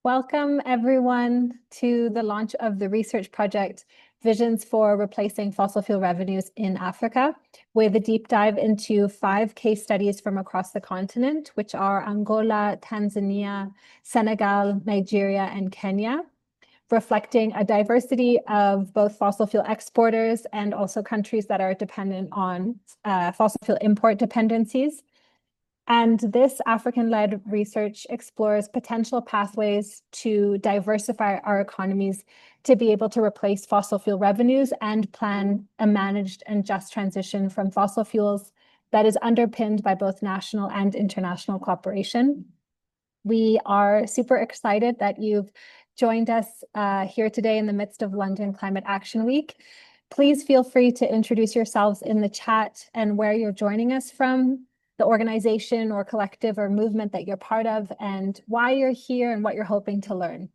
Welcome, everyone, to the launch of the research project Visions for Replacing Fossil Fuel Revenues in Africa, with a deep dive into 5 case studies from across the continent, which are Angola, Tanzania, Senegal, Nigeria, and Kenya, reflecting a diversity of both fossil fuel exporters and also countries that are dependent on fossil fuel import dependencies. And this African-led research explores potential pathways to diversify our economies to be able to replace fossil fuel revenues and plan a managed and just transition from fossil fuels that is underpinned by both national and international cooperation. We are super excited that you've joined us here today in the midst of London Climate Action Week. Please feel free to introduce yourselves in the chat and where you're joining us from, the organization or collective or movement that you're part of, and why you're here and what you're hoping to learn.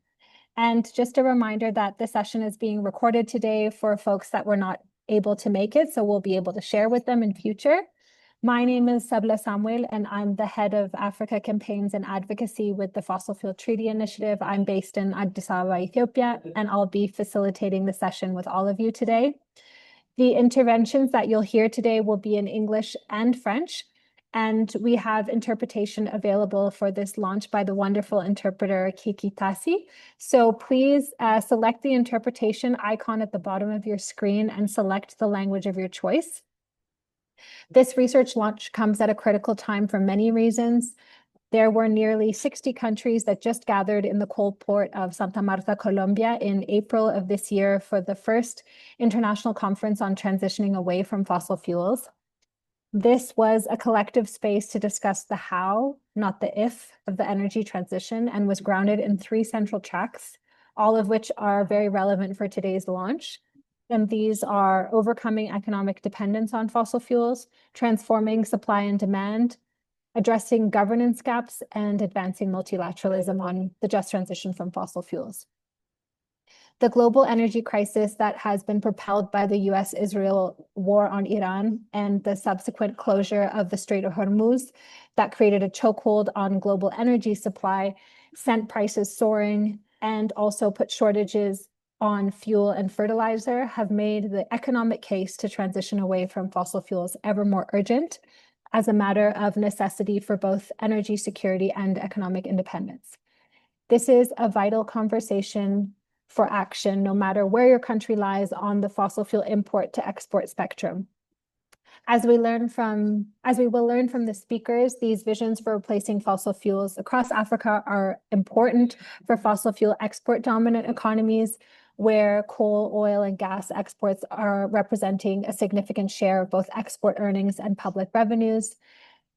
And just a reminder that the session is being recorded today for folks that were not able to make it, so we'll be able to share with them in future. My name is Sabla Samuel, and I'm the head of Africa Campaigns and Advocacy with the Fossil Fuel Treaty Initiative. I'm based in Addis Ababa, Ethiopia, and I'll be facilitating the session with all of you today. The interventions that you'll hear today will be in English and French, and we have interpretation available for this launch by the wonderful interpreter Kiki Tassi. So please select the interpretation icon at the bottom of your screen and select the language of your choice. This research launch comes at a critical time for many reasons. There were nearly 60 countries that just gathered in the cold port of Santa Marta, Colombia in April of this year for the first international conference on transitioning away from fossil fuels. This was a collective space to discuss the how, not the if, of the energy transition, and was grounded in 3 central tracks, all of which are very relevant for today's launch. And these are overcoming economic dependence on fossil fuels, transforming supply and demand, addressing governance gaps, and advancing multilateralism on the just transition from fossil fuels. The global energy crisis that has been propelled by the US-Israel war on Iran and the subsequent closure of the Strait of Hormuz that created a chokehold on global energy supply, sent prices soaring, and also put shortages on fuel and fertilizer, have made the economic case to transition away from fossil fuels ever more urgent as a matter of necessity for both energy security and economic independence. This is a vital conversation for action, no matter where your country lies on the fossil fuel import to export spectrum. As we will learn from the speakers, these visions for replacing fossil fuels across Africa are important for fossil fuel export dominant economies, where coal, oil, and gas exports are representing a significant share of both export earnings and public revenues,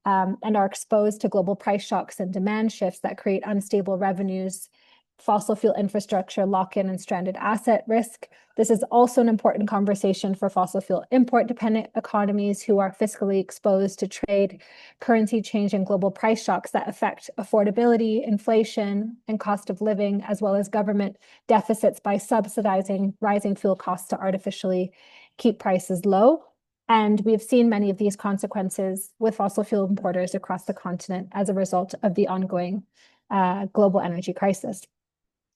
and are exposed to global price shocks and demand shifts that create unstable revenues, fossil fuel infrastructure lock-in and stranded asset risk. This is also an important conversation for fossil fuel import-dependent economies who are fiscally exposed to trade, currency change, and global price shocks that affect affordability, inflation, and cost of living, as well as government deficits by subsidizing rising fuel costs to artificially keep prices low. And we've seen many of these consequences with fossil fuel importers across the continent as a result of the ongoing global energy crisis.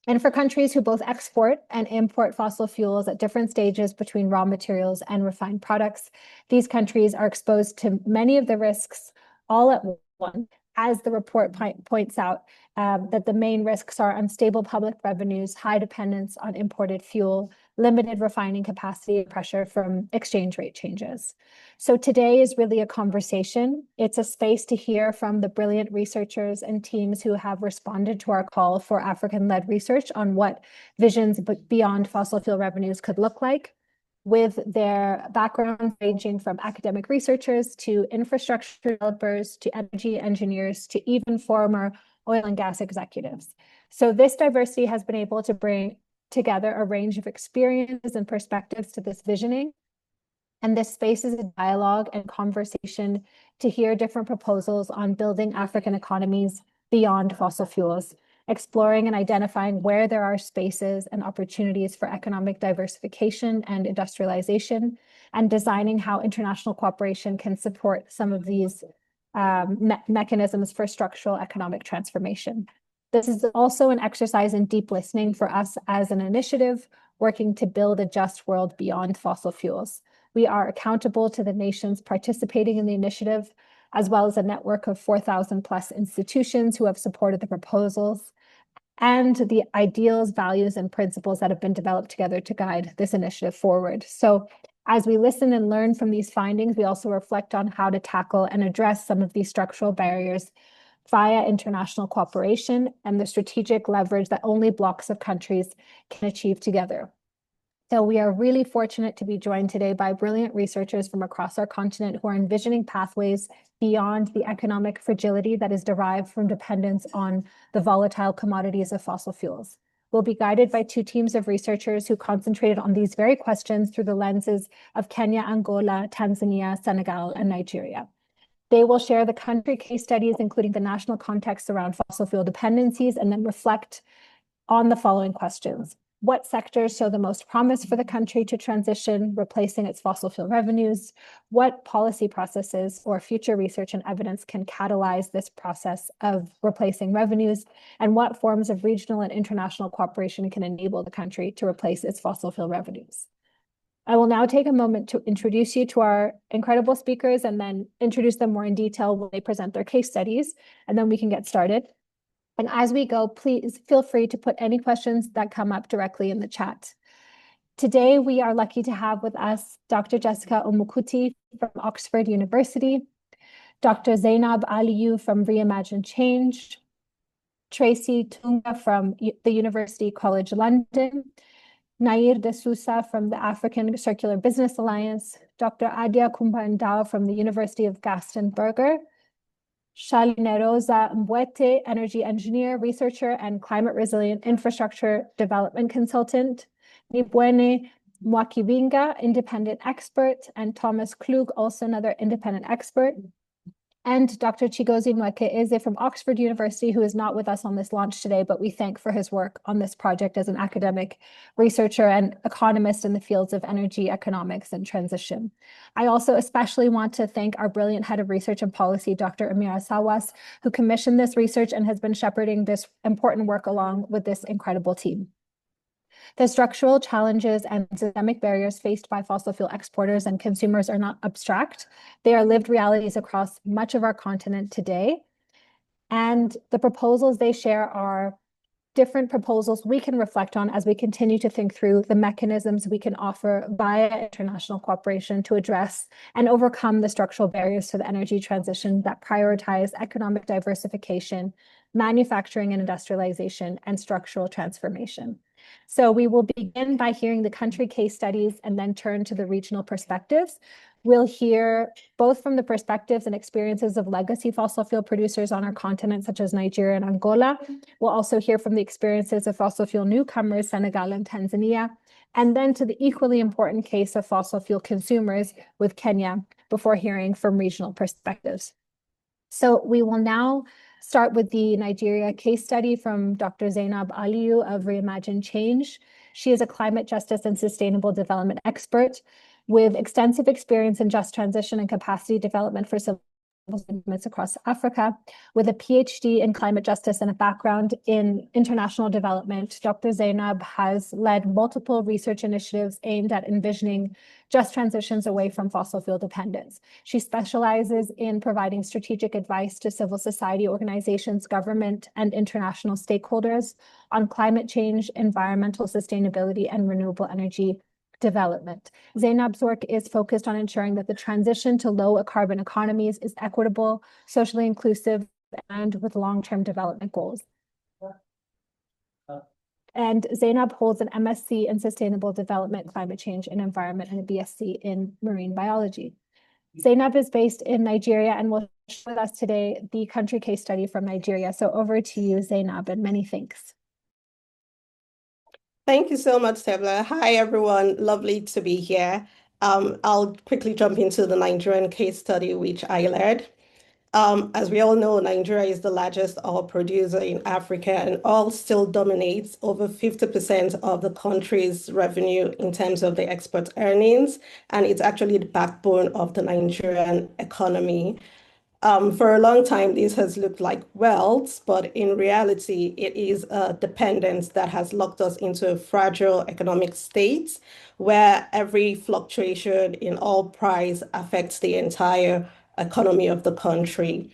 And for countries who both export and import fossil fuels at different stages between raw materials and refined products, these countries are exposed to many of the risks all at once. As the report points out, that the main risks are unstable public revenues, high dependence on imported fuel, limited refining capacity, and pressure from exchange rate changes. So today is really a conversation. It's a space to hear from the brilliant researchers and teams who have responded to our call for African-led research on what visions beyond fossil fuel revenues could look like, with their backgrounds ranging from academic researchers to infrastructure developers to energy engineers to even former oil and gas executives. So this diversity has been able to bring together a range of experiences and perspectives to this visioning. And this space is a dialogue and conversation to hear different proposals on building African economies beyond fossil fuels, exploring and identifying where there are spaces and opportunities for economic diversification and industrialization, and designing how international cooperation can support some of these mechanisms for structural economic transformation. This is also an exercise in deep listening for us as an initiative working to build a just world beyond fossil fuels. We are accountable to the nations participating in the initiative, as well as a network of 4,000 plus institutions who have supported the proposals and the ideals, values, and principles that have been developed together to guide this initiative forward. So as we listen and learn from these findings, we also reflect on how to tackle and address some of these structural barriers via international cooperation and the strategic leverage that only blocs of countries can achieve together. So we are really fortunate to be joined today by brilliant researchers from across our continent who are envisioning pathways beyond the economic fragility that is derived from dependence on the volatile commodities of fossil fuels. We'll be guided by two teams of researchers who concentrated on these very questions through the lenses of Kenya, Angola, Tanzania, Senegal, and Nigeria. They will share the country case studies, including the national context around fossil fuel dependencies, and then reflect on the following questions. What sectors show the most promise for the country to transition, replacing its fossil fuel revenues? What policy processes or future research and evidence can catalyze this process of replacing revenues? And what forms of regional and international cooperation can enable the country to replace its fossil fuel revenues? I will now take a moment to introduce you to our incredible speakers and then introduce them more in detail when they present their case studies, and then we can get started. And as we go, please feel free to put any questions that come up directly in the chat. Today, we are lucky to have with us Dr. Jessica Omukuti from Oxford University, Dr. Zainab Aliyu from Reimagine Change, Tracy Tunga from the University College London, Nair de Sousa from the African Circular Business Alliance, Dr. Adia Kumbandao from the University of Glastonbury, Shalinerosa Mbwete, energy engineer, researcher, and climate resilient infrastructure development consultant, Nibwene Mwakibinga, independent expert, and Thomas Klug, also another independent expert, and Dr. Chigozie Nweke-Eze from Oxford University, who is not with us on this launch today, but we thank for his work on this project as an academic researcher and economist in the fields of energy, economics, and transition. I also especially want to thank our brilliant head of research and policy, Dr. Amira Sawas, who commissioned this research and has been shepherding this important work along with this incredible team. The structural challenges and systemic barriers faced by fossil fuel exporters and consumers are not abstract. They are lived realities across much of our continent today. And the proposals they share are different proposals we can reflect on as we continue to think through the mechanisms we can offer via international cooperation to address and overcome the structural barriers to the energy transition that prioritize economic diversification, manufacturing and industrialization, and structural transformation. So we will begin by hearing the country case studies and then turn to the regional perspectives. We'll hear both from the perspectives and experiences of legacy fossil fuel producers on our continent, such as Nigeria and Angola. We'll also hear from the experiences of fossil fuel newcomers, Senegal and Tanzania, and then to the equally important case of fossil fuel consumers with Kenya before hearing from regional perspectives. So we will now start with the Nigeria case study from Dr. Zainab Aliyu of Reimagine Change. She is a climate justice and sustainable development expert with extensive experience in just transition and capacity development for civil movements across Africa. With a PhD in climate justice and a background in international development, Dr. Zainab has led multiple research initiatives aimed at envisioning just transitions away from fossil fuel dependence. She specializes in providing strategic advice to civil society organizations, government, and international stakeholders on climate change, environmental sustainability, and renewable energy development. Zainab's work is focused on ensuring that the transition to low carbon economies is equitable, socially inclusive, and with long-term development goals. And Zainab holds an MSc in Sustainable Development, Climate Change and Environment, and a BSc in Marine Biology. Zainab is based in Nigeria and will share with us today the country case study from Nigeria. So over to you, Zainab, and many thanks. Thank you so much, Tebla. Hi, everyone. Lovely to be here. I'll quickly jump into the Nigerian case study, which I led. As we all know, Nigeria is the largest oil producer in Africa, and oil still dominates over 50% of the country's revenue in terms of the export earnings, and it's actually the backbone of the Nigerian economy. For a long time, this has looked like wealth, but in reality, it is a dependence that has locked us into a fragile economic state where every fluctuation in oil price affects the entire economy of the country.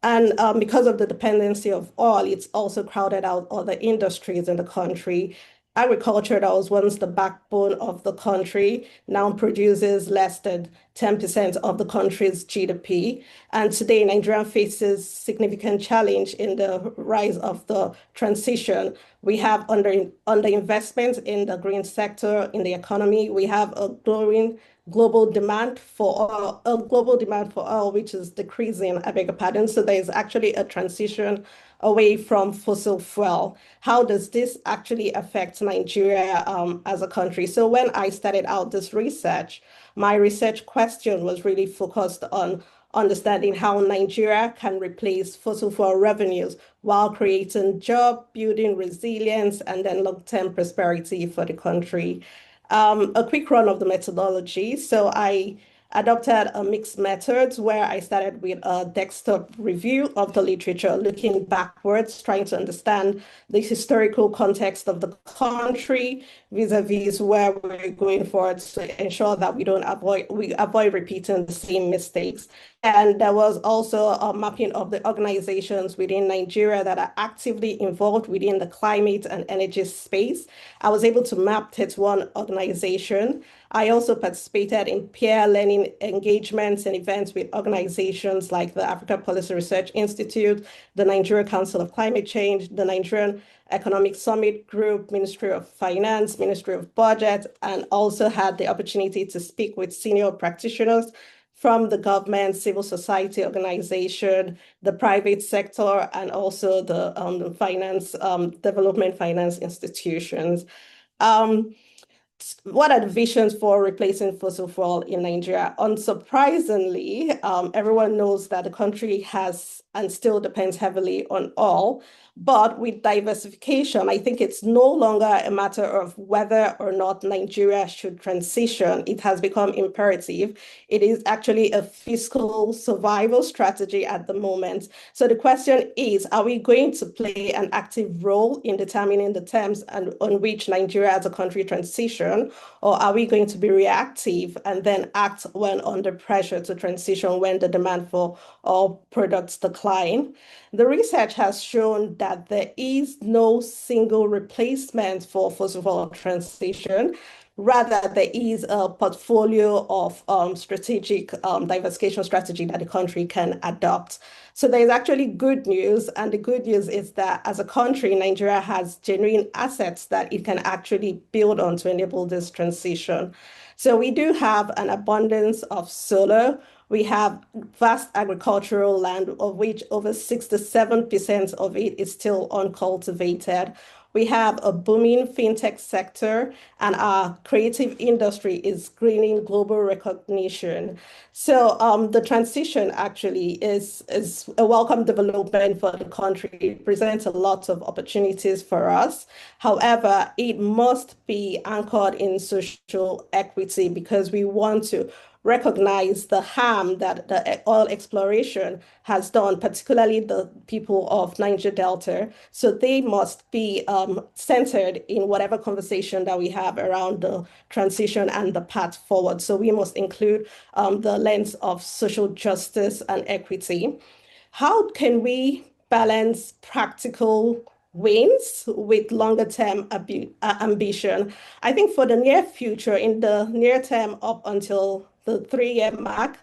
And because of the dependency of oil, it's also crowded out other industries in the country. Agriculture, that was once the backbone of the country, now produces less than 10% of the country's GDP. And today, Nigeria faces significant challenge in the rise of the transition. We have underinvestment in the green sector, in the economy. We have a growing global demand for oil, which is decreasing, I beg your pardon. So there is actually a transition away from fossil fuel. How does this actually affect Nigeria as a country? So when I started out this research, my research question was really focused on understanding how Nigeria can replace fossil fuel revenues while creating job, building resilience, and then long-term prosperity for the country. A quick run of the methodology. So I adopted a mixed methods where I started with a desktop review of the literature, looking backwards, trying to understand the historical context of the country vis-a-vis where we're going forward to ensure that we avoid repeating the same mistakes. And there was also a mapping of the organizations within Nigeria that are actively involved within the climate and energy space. I was able to map 31 organization. I also participated in peer learning engagements and events with organizations like the Africa Policy Research Institute, the Nigeria Council of Climate Change, the Nigerian Economic Summit Group, Ministry of Finance, Ministry of Budget, and also had the opportunity to speak with senior practitioners from the government, civil society organization, the private sector, and also the finance, development finance institutions. Um, what are the visions for replacing fossil fuel in Nigeria? Unsurprisingly, everyone knows that the country has and still depends heavily on oil. But with diversification, I think it's no longer a matter of whether or not Nigeria should transition. It has become imperative. It is actually a fiscal survival strategy at the moment. So the question is, are we going to play an active role in determining the terms on which Nigeria as a country transition, or are we going to be reactive and then act when under pressure to transition when the demand for all products decline? The research has shown that there is no single replacement for fossil fuel transition. Rather, there is a portfolio of strategic diversification strategy that the country can adopt. So there is actually good news, and the good news is that as a country, Nigeria has genuine assets that it can actually build on to enable this transition. So we do have an abundance of solar. We have vast agricultural land, of which over 67% of it is still uncultivated. We have a booming fintech sector, and our creative industry is gaining global recognition. So the transition actually is a welcome development for the country. It presents a lot of opportunities for us. However, it must be anchored in social equity because we want to recognize the harm that the oil exploration has done, particularly the people of Niger Delta. So they must be centered in whatever conversation that we have around the transition and the path forward. So we must include the lens of social justice and equity. How can we balance practical wins with longer term ambition? I think for the near future, in the near term up until the 3-year mark,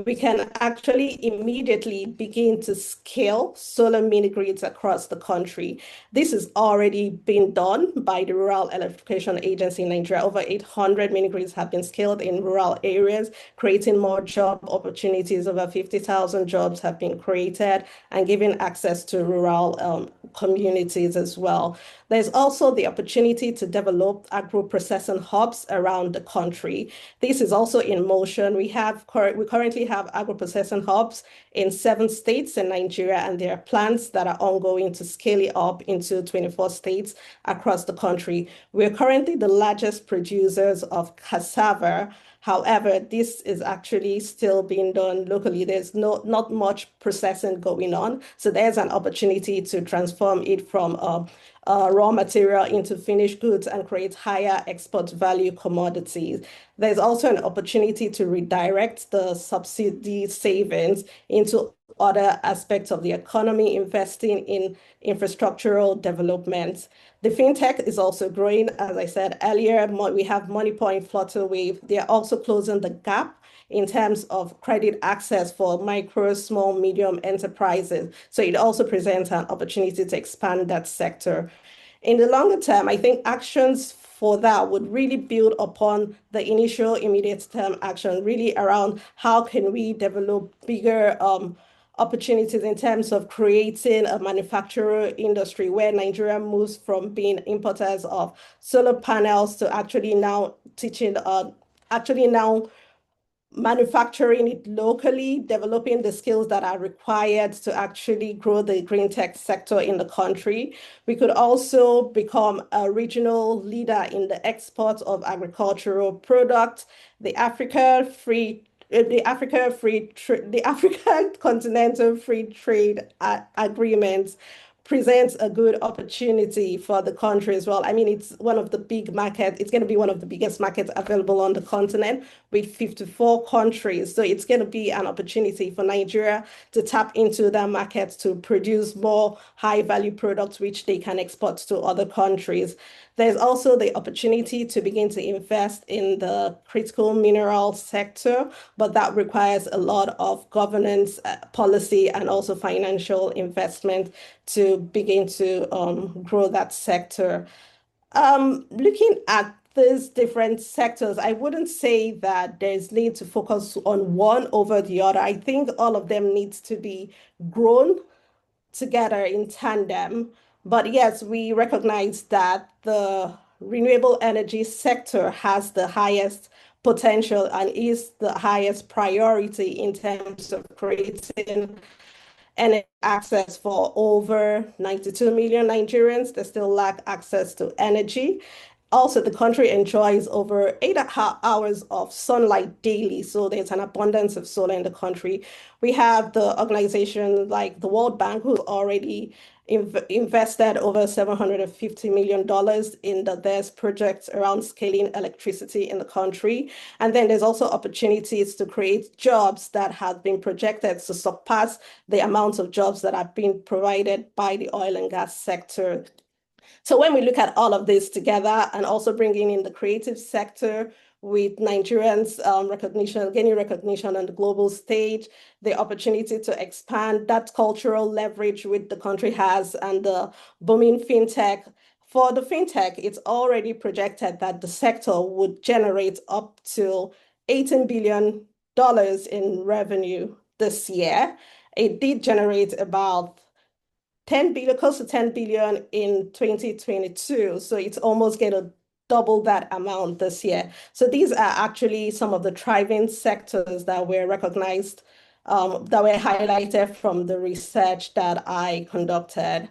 we can actually immediately begin to scale solar mini grids across the country. This is already being done by the Rural Electrification Agency in Nigeria. Over 800 mini grids have been scaled in rural areas, creating more job opportunities. Over 50,000 jobs have been created and giving access to rural communities as well. There's also the opportunity to develop agro-processing hubs around the country. This is also in motion. We currently have agro-processing hubs in 7 states in Nigeria, and there are plans that are ongoing to scale it up into 24 states across the country. We're currently the largest producers of cassava. However, this is actually still being done locally. There's not much processing going on. So there's an opportunity to transform it from raw material into finished goods and create higher export value commodities. There's also an opportunity to redirect the subsidy savings into other aspects of the economy, investing in infrastructural development. The fintech is also growing. As I said earlier, we have MoneyPoint, Flutterwave. They're also closing the gap in terms of credit access for micro, small, medium enterprises. So it also presents an opportunity to expand that sector. In the longer term, I think actions for that would really build upon the initial immediate term action, really around how can we develop bigger opportunities in terms of creating a manufacturer industry where Nigeria moves from being importers of solar panels to actually now manufacturing it locally, developing the skills that are required to actually grow the green tech sector in the country. We could also become a regional leader in the export of agricultural products. The African Continental Free Trade Agreement presents a good opportunity for the country as well. I mean, it's one of the big markets. It's going to be one of the biggest markets available on the continent with 54 countries. So it's going to be an opportunity for Nigeria to tap into that market to produce more high value products, which they can export to other countries. There's also the opportunity to begin to invest in the critical mineral sector, but that requires a lot of governance, policy, and also financial investment to begin to grow that sector. Looking at these different sectors, I wouldn't say that there's need to focus on one over the other. I think all of them needs to be grown together in tandem. But yes, we recognize that the renewable energy sector has the highest potential and is the highest priority in terms of creating energy access for over 92 million Nigerians that still lack access to energy. Also, the country enjoys over 8 hours of sunlight daily, so there's an abundance of solar in the country. We have the organization like the World Bank, who already invested over $750 million in their projects around scaling electricity in the country. And then there's also opportunities to create jobs that have been projected to surpass the amount of jobs that are being provided by the oil and gas sector. So when we look at all of this together and also bringing in the creative sector with Nigerians gaining recognition on the global stage, the opportunity to expand that cultural leverage which the country has and the booming fintech. For the fintech, it's already projected that the sector would generate up to $18 billion in revenue this year. It did generate about 10 billion, close to 10 billion in 2022. So it's almost going to double that amount this year. So these are actually some of the thriving sectors that were recognized, that were highlighted from the research that I conducted.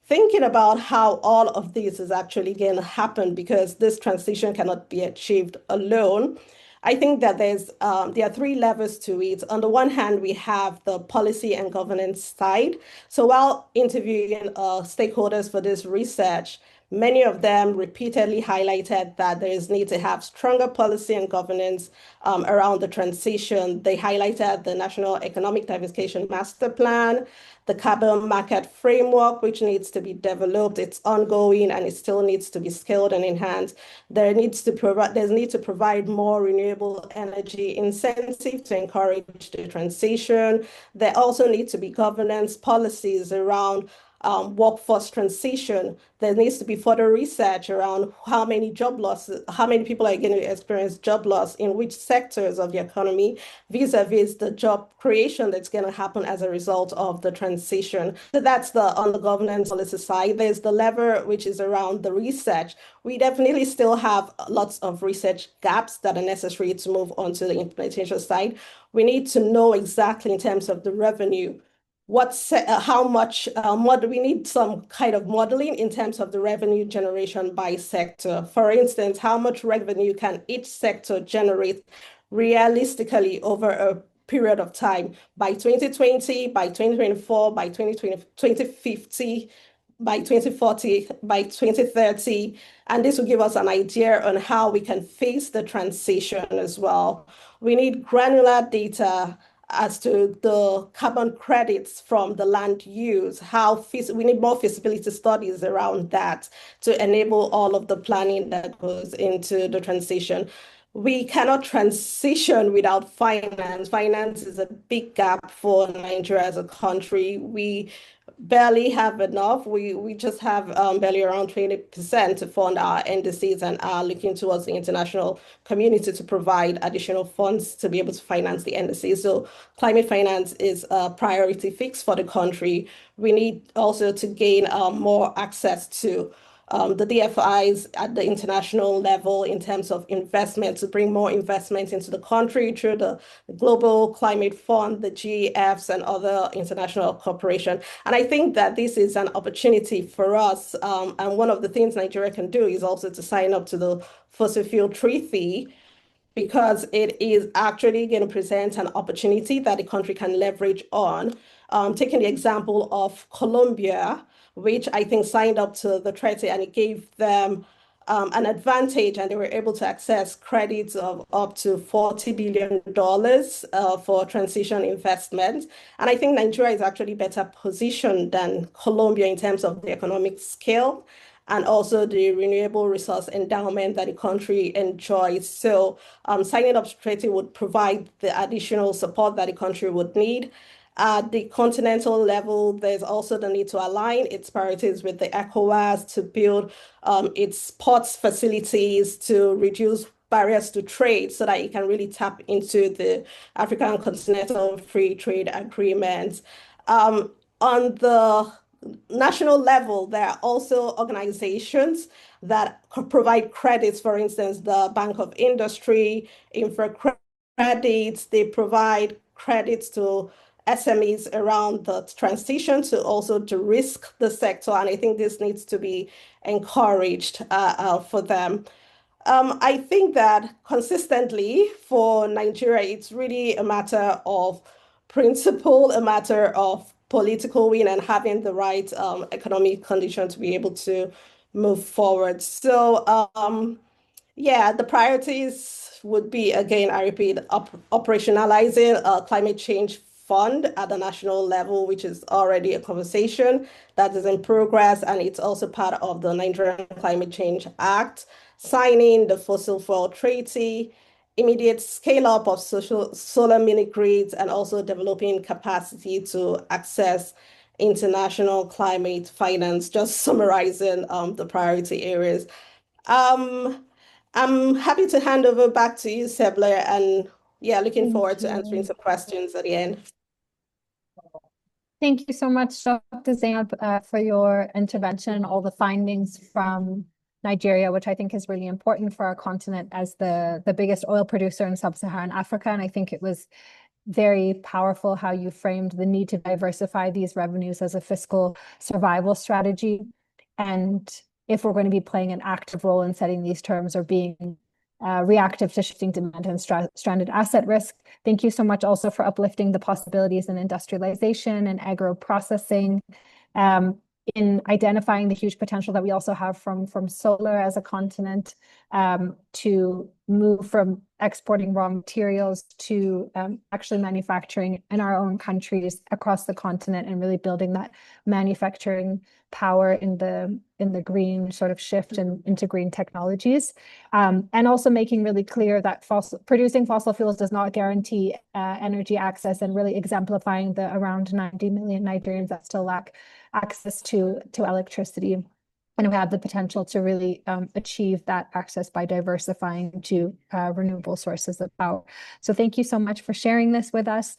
Thinking about how all of this is actually going to happen because this transition cannot be achieved alone. I think that there are three levels to it. On the one hand, we have the policy and governance side. So while interviewing stakeholders for this research, many of them repeatedly highlighted that there is need to have stronger policy and governance around the transition. They highlighted the National Economic Diversification Master Plan, the carbon market framework, which needs to be developed. It's ongoing and it still needs to be scaled and enhanced. There's need to provide more renewable energy incentive to encourage the transition. There also need to be governance policies around workforce transition. There needs to be further research around how many people are going to experience job loss in which sectors of the economy, vis-a-vis the job creation that's going to happen as a result of the transition. So that's on the governance policy side. There's the lever, which is around the research. We definitely still have lots of research gaps that are necessary to move on to the implementation side. We need to know exactly in terms of the revenue how much we need some kind of modeling in terms of the revenue generation by sector. For instance, how much revenue can each sector generate realistically over a period of time by 2020, by 2024, by 2020, 2050, by 2040, by 2030. And this will give us an idea on how we can face the transition as well. We need granular data as to the carbon credits from the land use, we need more feasibility studies around that to enable all of the planning that goes into the transition. We cannot transition without finance. Finance is a big gap for Nigeria as a country. We barely have enough. We just have barely around 20% to fund our indices and are looking towards the international community to provide additional funds to be able to finance the indices. So climate finance is a priority fix for the country. We need also to gain more access to the DFIs at the international level in terms of investment, to bring more investment into the country through the Global Climate Fund, the GEFs, and other international corporations. And I think that this is an opportunity for us. And one of the things Nigeria can do is also to sign up to the Fossil Fuel Treaty, because it is actually going to present an opportunity that the country can leverage on. Taking the example of Colombia, which I think signed up to the treaty, and it gave them an advantage, and they were able to access credits of up to $40 billion for transition investment. And I think Nigeria is actually better positioned than Colombia in terms of the economic scale and also the renewable resource endowment that the country enjoys. So signing up to the treaty would provide the additional support that the country would need. At the continental level, there's also the need to align its priorities with the ECOWAS to build its ports facilities to reduce barriers to trade so that it can really tap into the African Continental Free Trade Agreement. On the national level, there are also organizations that provide credits, for instance, the Bank of Industry, Infra Credits, they provide credits to SMEs around the transition to also de-risk the sector. And I think this needs to be encouraged for them. I think that consistently for Nigeria, it's really a matter of principle, a matter of political will, and having the right economic condition to be able to move forward. So yeah, the priorities would be, again, I repeat, operationalizing a climate change fund at the national level, which is already a conversation that is in progress, and it's also part of the Nigerian Climate Change Act, signing the Fossil Fuel Treaty, immediate scale up of solar mini grids, and also developing capacity to access international climate finance, just summarizing the priority areas. Um, I'm happy to hand over back to you, Sebler, and yeah, looking Thank forward to answering you. some questions at the end. Thank you so much, Dr. Zainab, for your intervention, all the findings from Nigeria, which I think is really important for our continent as the biggest oil producer in sub-Saharan Africa. And I think it was very powerful how you framed the need to diversify these revenues as a fiscal survival strategy. And if we're going to be playing an active role in setting these terms or being reactive to shifting demand and stranded asset risk. Thank you so much also for uplifting the possibilities in industrialization and agro-processing, in identifying the huge potential that we also have from solar as a continent, to move from exporting raw materials to actually manufacturing in our own countries across the continent, and really building that manufacturing power in the green sort of shift and into green technologies, and also making really clear that producing fossil fuels does not guarantee energy access, and really exemplifying the around 90 million Nigerians that still lack access to electricity. And we have the potential to really achieve that access by diversifying to renewable sources of power. So thank you so much for sharing this with us.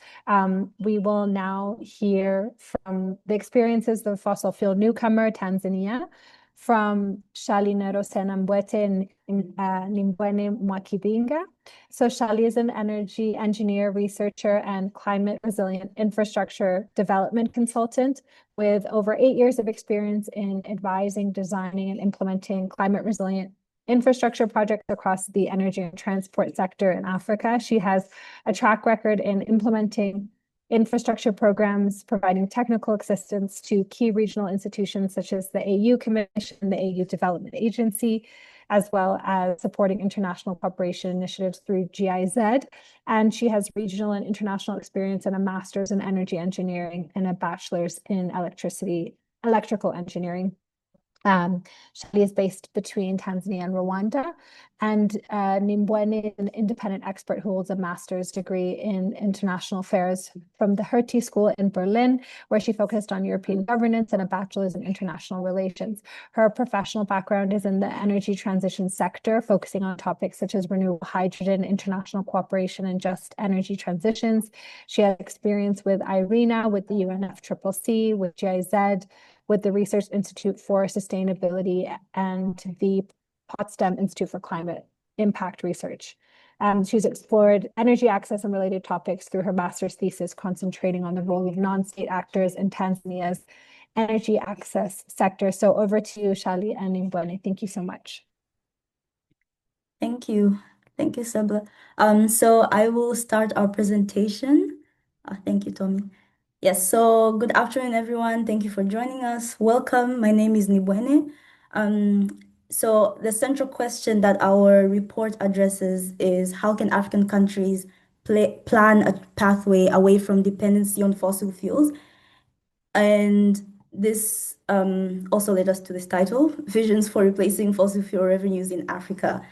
We will now hear from the experiences of fossil fuel newcomer, Tanzania. from Shalinero Senambwete Nimbwene Mwakibinga. So Shali is an energy engineer, researcher, and climate resilient infrastructure development consultant with over 8 years of experience in advising, designing, and implementing climate resilient infrastructure projects across the energy and transport sector in Africa. She has a track record in implementing infrastructure programs, providing technical assistance to key regional institutions such as the AU Commission, the AU Development Agency, as well as supporting international cooperation initiatives through GIZ. And she has regional and international experience and a master's in energy engineering and a bachelor's in electrical engineering. Shali is based between Tanzania and Rwanda, and Nimbwene is an independent expert who holds a master's degree in international affairs from the Hertie School in Berlin, where she focused on European governance, and a bachelor's in international relations. Her professional background is in the energy transition sector, focusing on topics such as renewable hydrogen, international cooperation, and just energy transitions. She has experience with IRENA, with the UNFCCC, with GIZ, with the Research Institute for Sustainability and the Potsdam Institute for Climate Impact Research. She's explored energy access and related topics through her master's thesis, concentrating on the role of non-state actors in Tanzania's energy access sector. So over to you, Shali and Nimbwene. Thank you so much. Thank you. Thank you, Sabla. So I will start our presentation. Thank you, Tommy. Yes, so good afternoon, everyone. Thank you for joining us. Welcome. My name is Nimbwene. So the central question that our report addresses is how can African countries plan a pathway away from dependency on fossil fuels? And this also led us to this title, Visions for Replacing Fossil Fuel Revenues in Africa.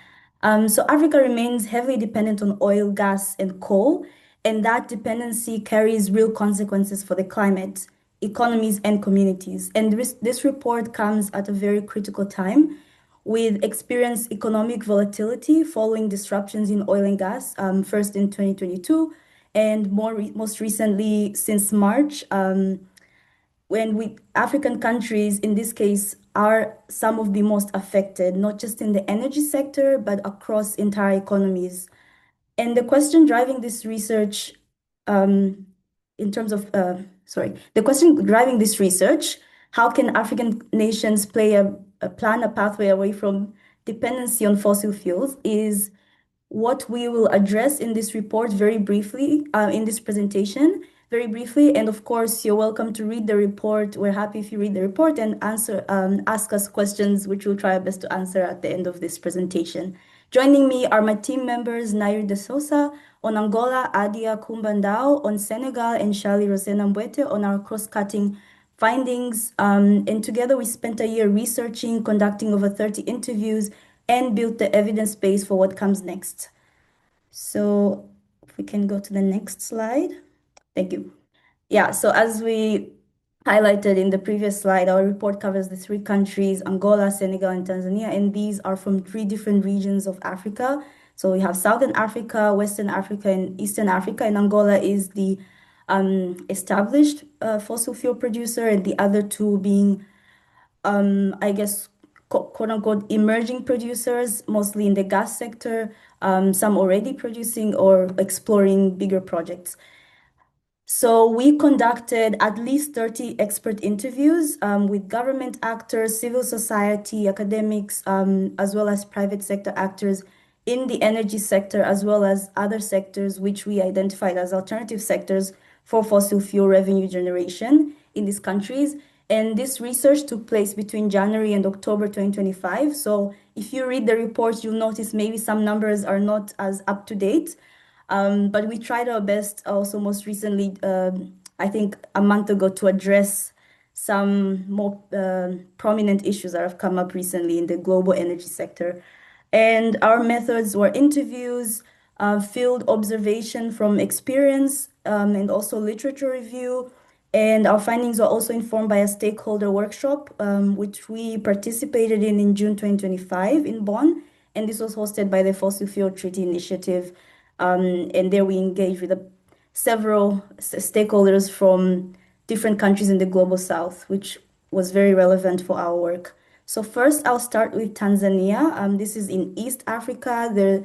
So Africa remains heavily dependent on oil, gas, and coal, and that dependency carries real consequences for the climate, economies, and communities. And this report comes at a very critical time with experienced economic volatility following disruptions in oil and gas, first in 2022, and most recently since March, when African countries, in this case, are some of the most affected, not just in the energy sector, but across entire economies. And the question driving this research, the question driving this research, how can African nations plan a pathway away from dependency on fossil fuels, is what we will address in this report very briefly, in this presentation, very briefly. And of course, you're welcome to read the report. We're happy if you read the report and ask us questions, which we'll try our best to answer at the end of this presentation. Joining me are my team members, Nair de Sosa on Angola, Adia Kumbandao on Senegal, and Shali Rosena Mbwete on our cross-cutting findings. And together we spent a year researching, conducting over 30 interviews, and built the evidence base for what comes next. So if we can go to the next slide. Thank you. Yeah, so as we highlighted in the previous slide, our report covers the 3 countries, Angola, Senegal, and Tanzania, and these are from 3 different regions of Africa. So we have Southern Africa, Western Africa, and Eastern Africa, and Angola is the established fossil fuel producer, and the other 2 being, I guess, quote-unquote, emerging producers, mostly in the gas sector, some already producing or exploring bigger projects. So we conducted at least 30 expert interviews with government actors, civil society, academics, as well as private sector actors in the energy sector, as well as other sectors which we identified as alternative sectors for fossil fuel revenue generation in these countries. And this research took place between January and October 2025. So if you read the report, you'll notice maybe some numbers are not as up to date. But we tried our best also most recently, I think a month ago, to address some more prominent issues that have come up recently in the global energy sector. And our methods were interviews, field observation from experience, and also literature review. And our findings were also informed by a stakeholder workshop, which we participated in June 2025 in Bonn. And this was hosted by the Fossil Fuel Treaty Initiative. And there we engaged with several stakeholders from different countries in the global south, which was very relevant for our work. So first, I'll start with Tanzania. This is in East Africa. They're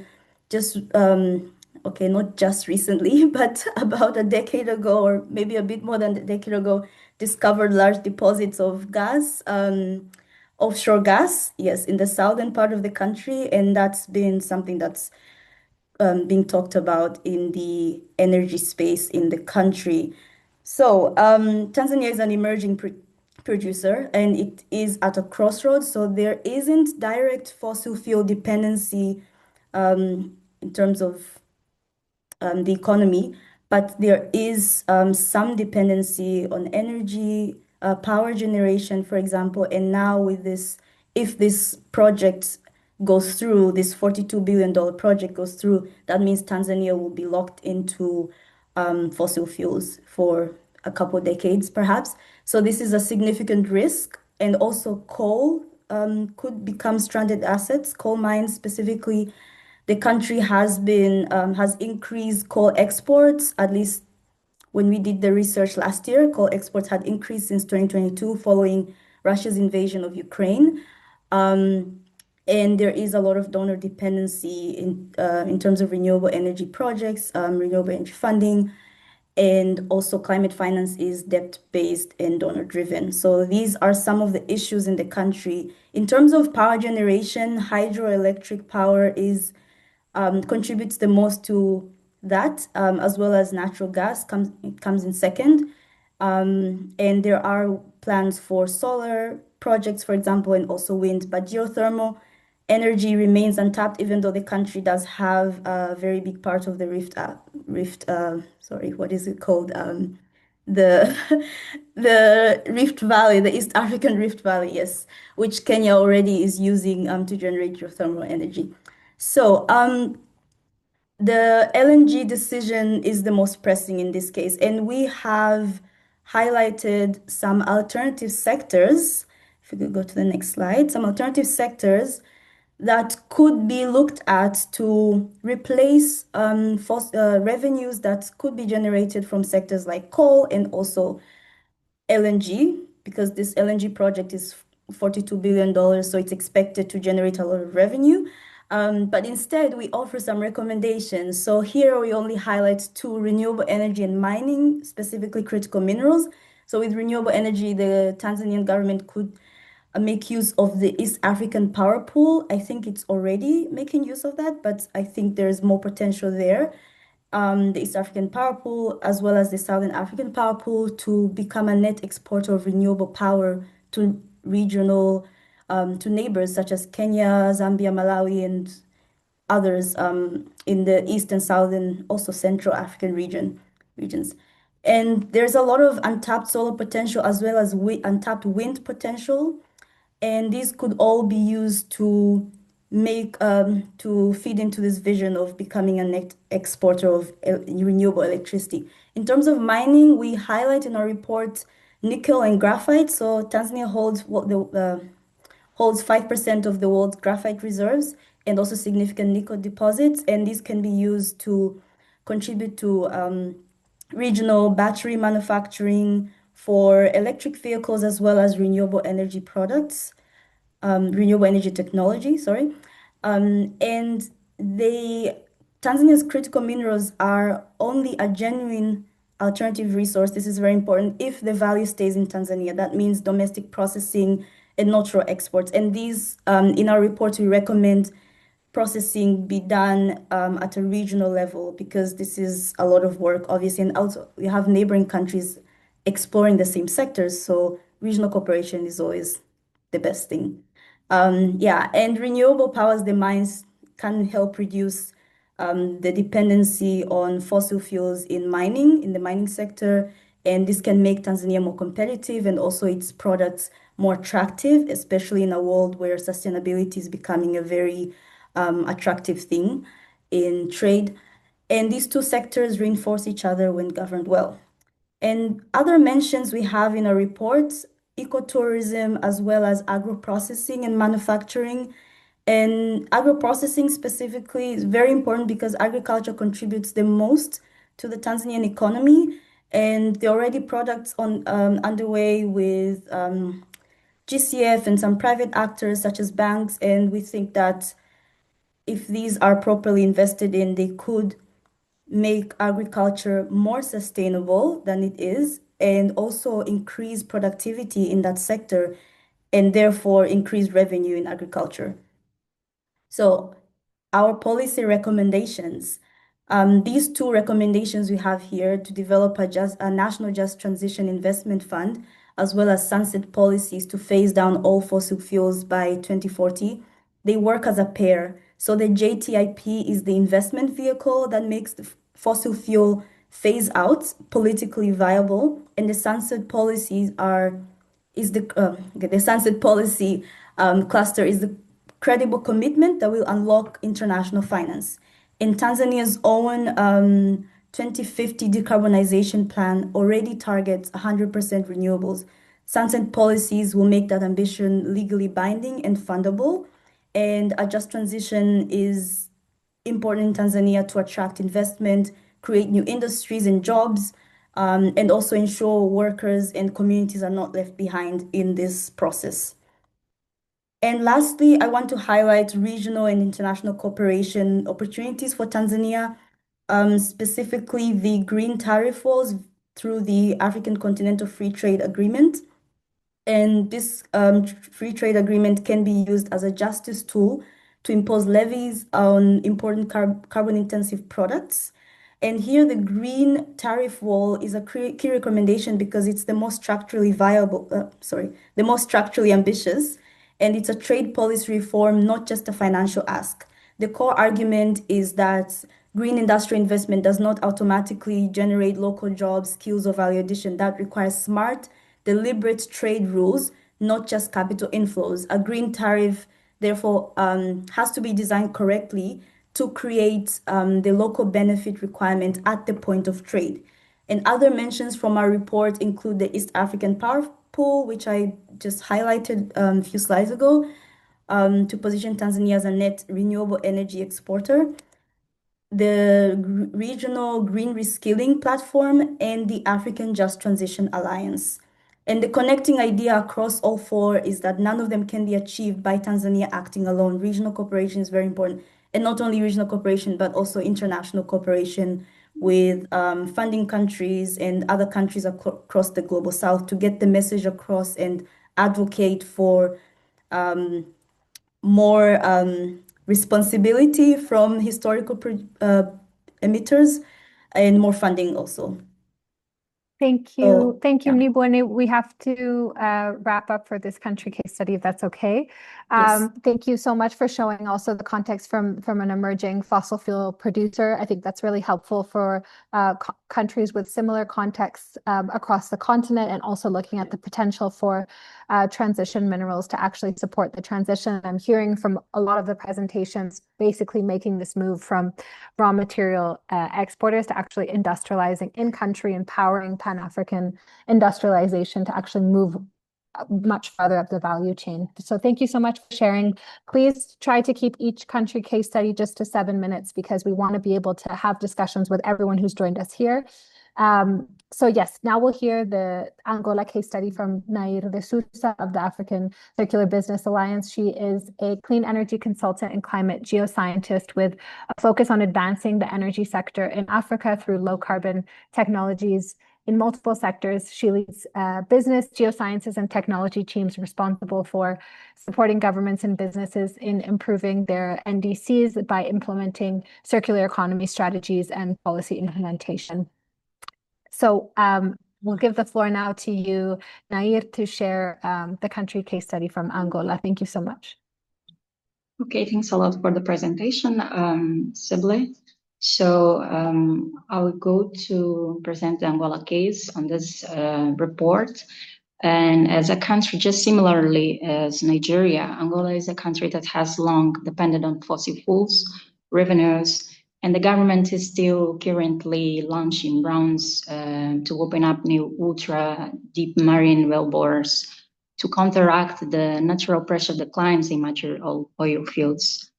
just okay, not just recently, but about a decade ago, or maybe a bit more than a decade ago, discovered large deposits of gas, offshore gas, yes, in the southern part of the country, and that's been something that's being talked about in the energy space in the country. So, Tanzania is an emerging producer and it is at a crossroads. So, there isn't direct fossil fuel dependency in terms of the economy, but there is some dependency on energy, power generation, for example. And now, with this, if this project goes through, this $42 billion project goes through, that means Tanzania will be locked into fossil fuels for a couple of decades, perhaps. So, this is a significant risk. And also, coal could become stranded assets, coal mines specifically. The country has increased coal exports, at least when we did the research last year. Coal exports had increased since 2022 following Russia's invasion of Ukraine. And there is a lot of donor dependency in terms of renewable energy projects, renewable energy funding, and also climate finance is debt-based and donor-driven. So these are some of the issues in the country. In terms of power generation, hydroelectric power is contributes the most to that, as well as natural gas comes in second. And there are plans for solar projects, for example, and also wind, but geothermal energy remains untapped, even though the country does have a very big part of the sorry, what is it called? The the Rift Valley, the East African Rift Valley, yes, which Kenya already is using to generate geothermal energy. So the LNG decision is the most pressing in this case, and we have highlighted some alternative sectors. If we could go to the next slide, some alternative sectors that could be looked at to replace revenues that could be generated from sectors like coal and also LNG, because this LNG project is $42 billion, so it's expected to generate a lot of revenue. But instead, we offer some recommendations. So here we only highlight two: renewable energy and mining, specifically critical minerals. So with renewable energy, the Tanzanian government could make use of the East African power pool. I think it's already making use of that, but I think there's more potential there. The East African power pool, as well as the Southern African power pool, to become a net exporter of renewable power to regional, to neighbors such as Kenya, Zambia, Malawi, and others in the East and Southern, also Central African regions. And there's a lot of untapped solar potential as well as untapped wind potential. And these could all be used to make to feed into this vision of becoming a net exporter of renewable electricity. In terms of mining, we highlight in our report nickel and graphite. So Tanzania holds 5% of the world's graphite reserves and also significant nickel deposits, and these can be used to contribute to regional battery manufacturing for electric vehicles as well as renewable energy products, renewable energy technology, sorry. And Tanzania's critical minerals are only a genuine alternative resource. This is very important. If the value stays in Tanzania, that means domestic processing and not raw exports. And these, in our report, we recommend processing be done at a regional level because this is a lot of work, obviously. And also, we have neighboring countries exploring the same sectors. So regional cooperation is always the best thing. Yeah, and renewable powers, the mines can help reduce the dependency on fossil fuels in the mining sector. And this can make Tanzania more competitive and also its products more attractive, especially in a world where sustainability is becoming a very attractive thing in trade. And these two sectors reinforce each other when governed well. And other mentions we have in our reports, ecotourism, as well as agro-processing and manufacturing. And agro-processing specifically is very important because agriculture contributes the most to the Tanzanian economy. And there are already products underway with GCF and some private actors such as banks, and we think that if these are properly invested in, they could make agriculture more sustainable than it is, and also increase productivity in that sector, and therefore increase revenue in agriculture. So our policy recommendations, these two recommendations we have here to develop a national just transition investment fund, as well as sunset policies to phase down all fossil fuels by 2040, they work as a pair. So the JTIP is the investment vehicle that makes the fossil fuel phase out politically viable, and the sunset policies the sunset policy cluster is the credible commitment that will unlock international finance. In Tanzania's own 2050 decarbonization plan already targets 100% renewables. Sunset policies will make that ambition legally binding and fundable. And a just transition is important in Tanzania to attract investment, create new industries and jobs, and also ensure workers and communities are not left behind in this process. And lastly, I want to highlight regional and international cooperation opportunities for Tanzania, specifically the green tariff walls through the African Continental Free Trade Agreement. And this free trade agreement can be used as a justice tool to impose levies on important carbon-intensive products. And here, the green tariff wall is a key recommendation because it's the most structurally the most structurally ambitious, and it's a trade policy reform, not just a financial ask. The core argument is that green industrial investment does not automatically generate local jobs, skills, or value addition. That requires smart, deliberate trade rules, not just capital inflows. A green tariff, therefore, has to be designed correctly to create the local benefit requirement at the point of trade. And other mentions from our report include the East African Power Pool, which I just highlighted a few slides ago, to position Tanzania as a net renewable energy exporter, the regional green reskilling platform, and the African Just Transition Alliance. And the connecting idea across all four is that none of them can be achieved by Tanzania acting alone. Regional cooperation is very important, and not only regional cooperation, but also international cooperation with funding countries and other countries across the global south to get the message across and advocate for more responsibility from historical emitters and more funding also. Thank you. So, Thank you, yeah. Mnibone. We have to wrap up for this country case study, if that's okay. Yes. Thank you so much for showing also the context from an emerging fossil fuel producer. I think that's really helpful for countries with similar contexts across the continent, and also looking at the potential for transition minerals to actually support the transition. I'm hearing from a lot of the presentations basically making this move from raw material exporters to actually industrializing in country, empowering Pan-African industrialization to actually move much farther up the value chain. So thank you so much for sharing. Please try to keep each country case study just to 7 minutes, because we want to be able to have discussions with everyone who's joined us here. So yes, now we'll hear the Angola case study from Nair de Sousa of the African Circular Business Alliance. She is a clean energy consultant and climate geoscientist with a focus on advancing the energy sector in Africa through low carbon technologies in multiple sectors. She leads business, geosciences, and technology teams responsible for supporting governments and businesses in improving their NDCs by implementing circular economy strategies and policy implementation. So we'll give the floor now to you, Nair, to share the country case study from Angola. Thank you so much. Okay, thanks a lot for the presentation, Sibylle. So I will go to present the Angola case on this report. And as a country, just similarly as Nigeria, Angola is a country that has long depended on fossil fuels, revenues, and the government is still currently launching rounds to open up new ultra-deep marine wellbores to counteract the natural pressure declines in mature oil fields.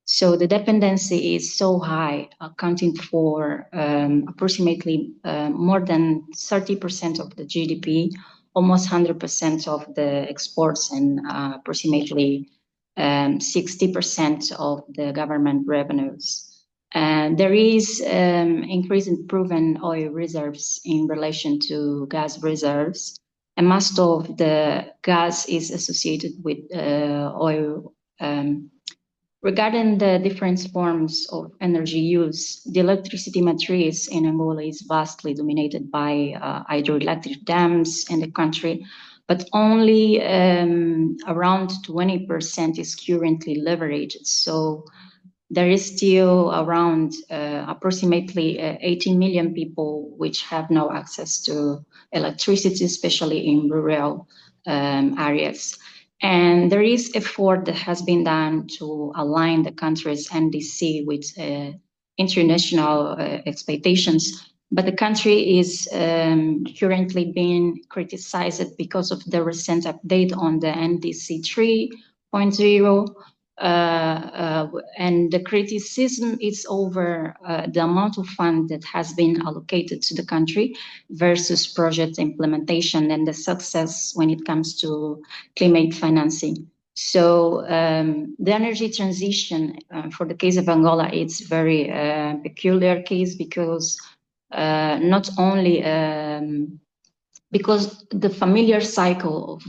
So the dependency is so high, accounting for approximately more than 30% of the GDP almost 100% of the exports and approximately 60% of the government revenues. There is increase in proven oil reserves in relation to gas reserves, and most of the gas is associated with oil. Regarding the different forms of energy use, the electricity matrix in Angola is vastly dominated by hydroelectric dams in the country, but only around 20% is currently leveraged. So there is still around approximately 18 million people which have no access to electricity, especially in rural areas. And there is effort that has been done to align the country's NDC with international expectations. But the country is currently being criticized because of the recent update on the NDC 3.0. And the criticism is over the amount of fund that has been allocated to the country versus project implementation and the success when it comes to climate financing. So the energy transition for the case of Angola, it's very peculiar case because not only because the familiar cycle of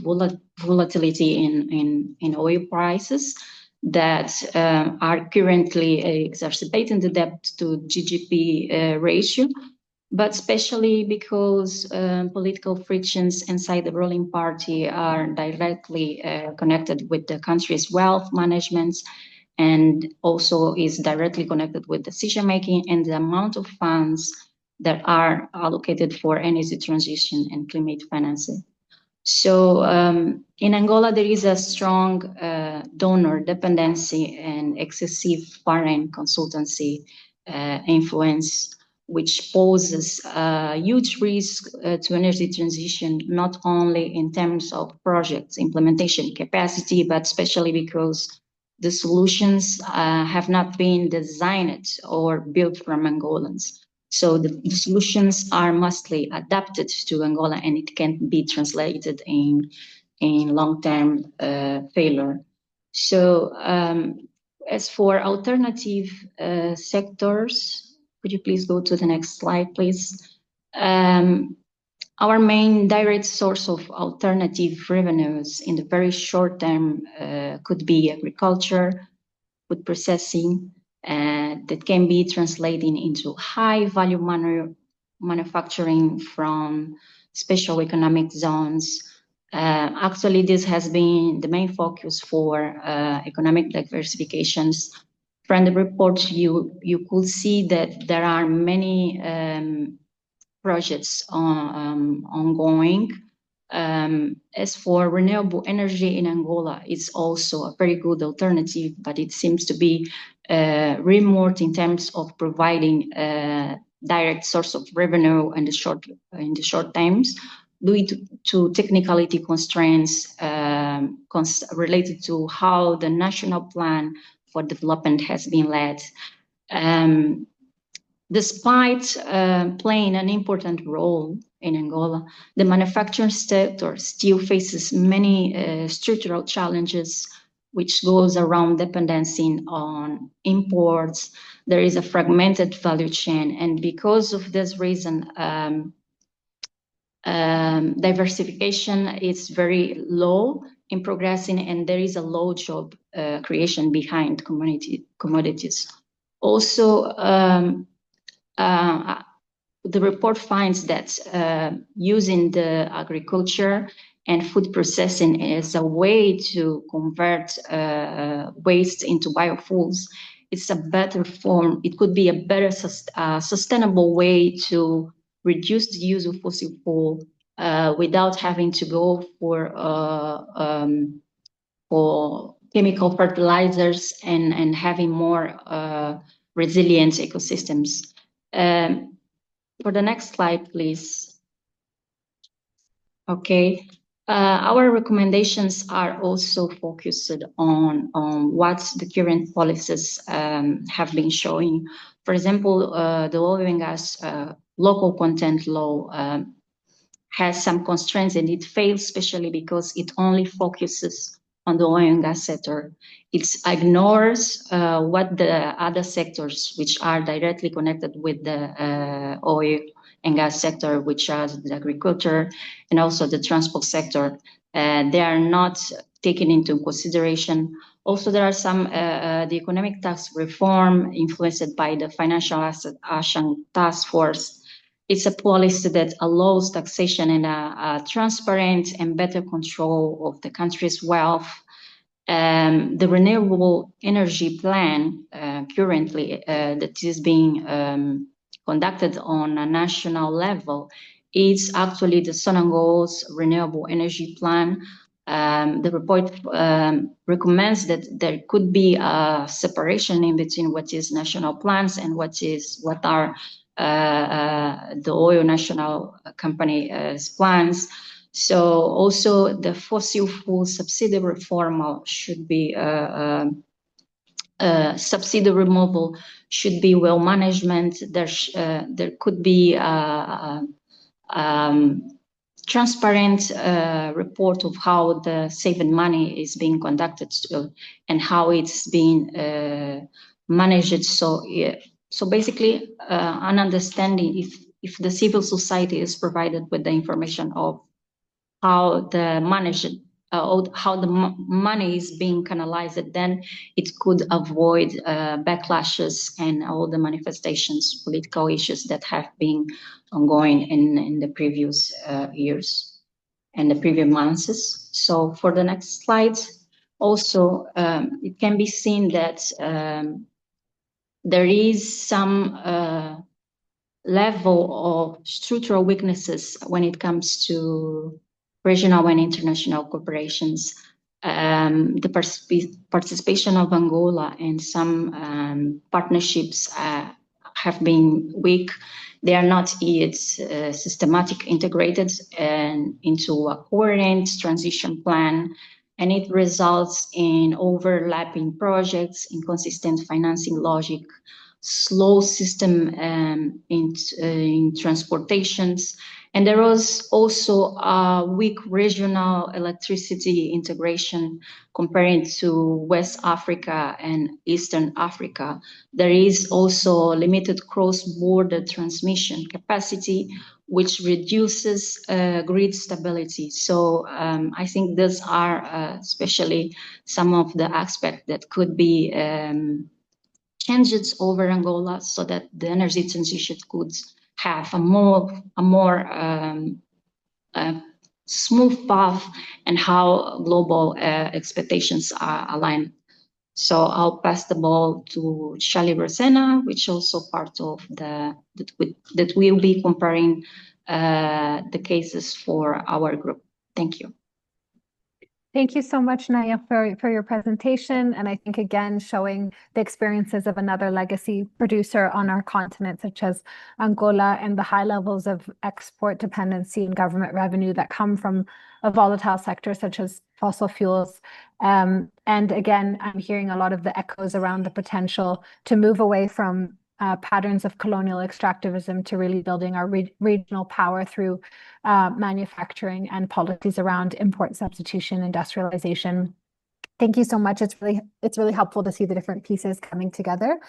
volatility in oil prices that are currently exacerbating the debt to GDP ratio, but especially because political frictions inside the ruling party are directly connected with the country's wealth management and also is directly connected with decision making and the amount of funds that are allocated for energy transition and climate financing. So in Angola, there is a strong donor dependency and excessive foreign consultancy influence, which poses a huge risk to energy transition, not only in terms of projects implementation capacity, but especially because the solutions have not been designed or built from Angolans. So the solutions are mostly adapted to Angola and it can be translated in long-term failure. So as for alternative sectors, could you please go to the next slide, please? Our main direct source of alternative revenues in the very short term could be agriculture, food processing, that can be translated into high value manufacturing from special economic zones. Actually, this has been the main focus for economic diversifications. From the report, you could see that there are many projects ongoing. As for renewable energy in Angola, it's also a very good alternative, but it seems to be remote in terms of providing a direct source of revenue in the short terms due to technicality constraints related to how the national plan for development has been led. Despite playing an important role in Angola, the manufacturing sector still faces many structural challenges, which goes around dependency on imports. There is a fragmented value chain, and because of this reason, diversification is very low in progressing, and there is a low job creation behind commodities. Also, the report finds that using the agriculture and food processing as a way to convert waste into biofuels, it's a better form. It could be a better sustainable way to reduce the use of fossil fuel without having to go for chemical fertilizers and having more resilient ecosystems. For the next slide, please. Okay. Our recommendations are also focused on what the current policies have been showing. For example, the oil and gas local content law has some constraints, and it fails especially because it only focuses on the oil and gas sector. It ignores what the other sectors which are directly connected with the oil and gas sector, which are the agriculture and also the transport sector. They are not taken into consideration. Also, there are some the economic tax reform influenced by the Financial Asset Action Task Force. It's a policy that allows taxation and a transparent and better control of the country's wealth. The renewable energy plan currently that is being conducted on a national level is actually the Senegal's renewable energy plan. The report recommends that there could be a separation in between what is national plans and what are the oil national company's plans. So also the fossil fuel subsidy reform should be subsidy removal should be well management. There could be transparent report of how the saving money is being conducted and how it's being managed. So basically, an understanding if the civil society is provided with the information of how the money is being canalized, then it could avoid backlashes and all the manifestations, political issues that have been ongoing in the previous years and the previous months. So for the next slide, also it can be seen that there is some level of structural weaknesses when it comes to regional and international corporations. The participation of Angola and some partnerships have been weak. They are not yet systematic integrated into a coherent transition plan, and it results in overlapping projects, inconsistent financing logic, slow system in transportations. And there was also a weak regional electricity integration comparing to West Africa and Eastern Africa. There is also limited cross-border transmission capacity, which reduces grid stability. So I think these are especially some of the aspects that could be changes over Angola so that the energy transition could have a more smooth path and how global expectations are aligned. So I'll pass the ball to Shali Rosena, which also part of that will be comparing the cases for our group. Thank you. Thank you so much, Naya, for your presentation. And I think, again, showing the experiences of another legacy producer on our continent, such as Angola, and the high levels of export dependency and government revenue that come from a volatile sector such as fossil fuels. And again, I'm hearing a lot of the echoes around the potential to move away from patterns of colonial extractivism to really building our regional power through manufacturing and policies around import substitution, industrialization. Thank you so much. It's really helpful to see the different pieces coming together.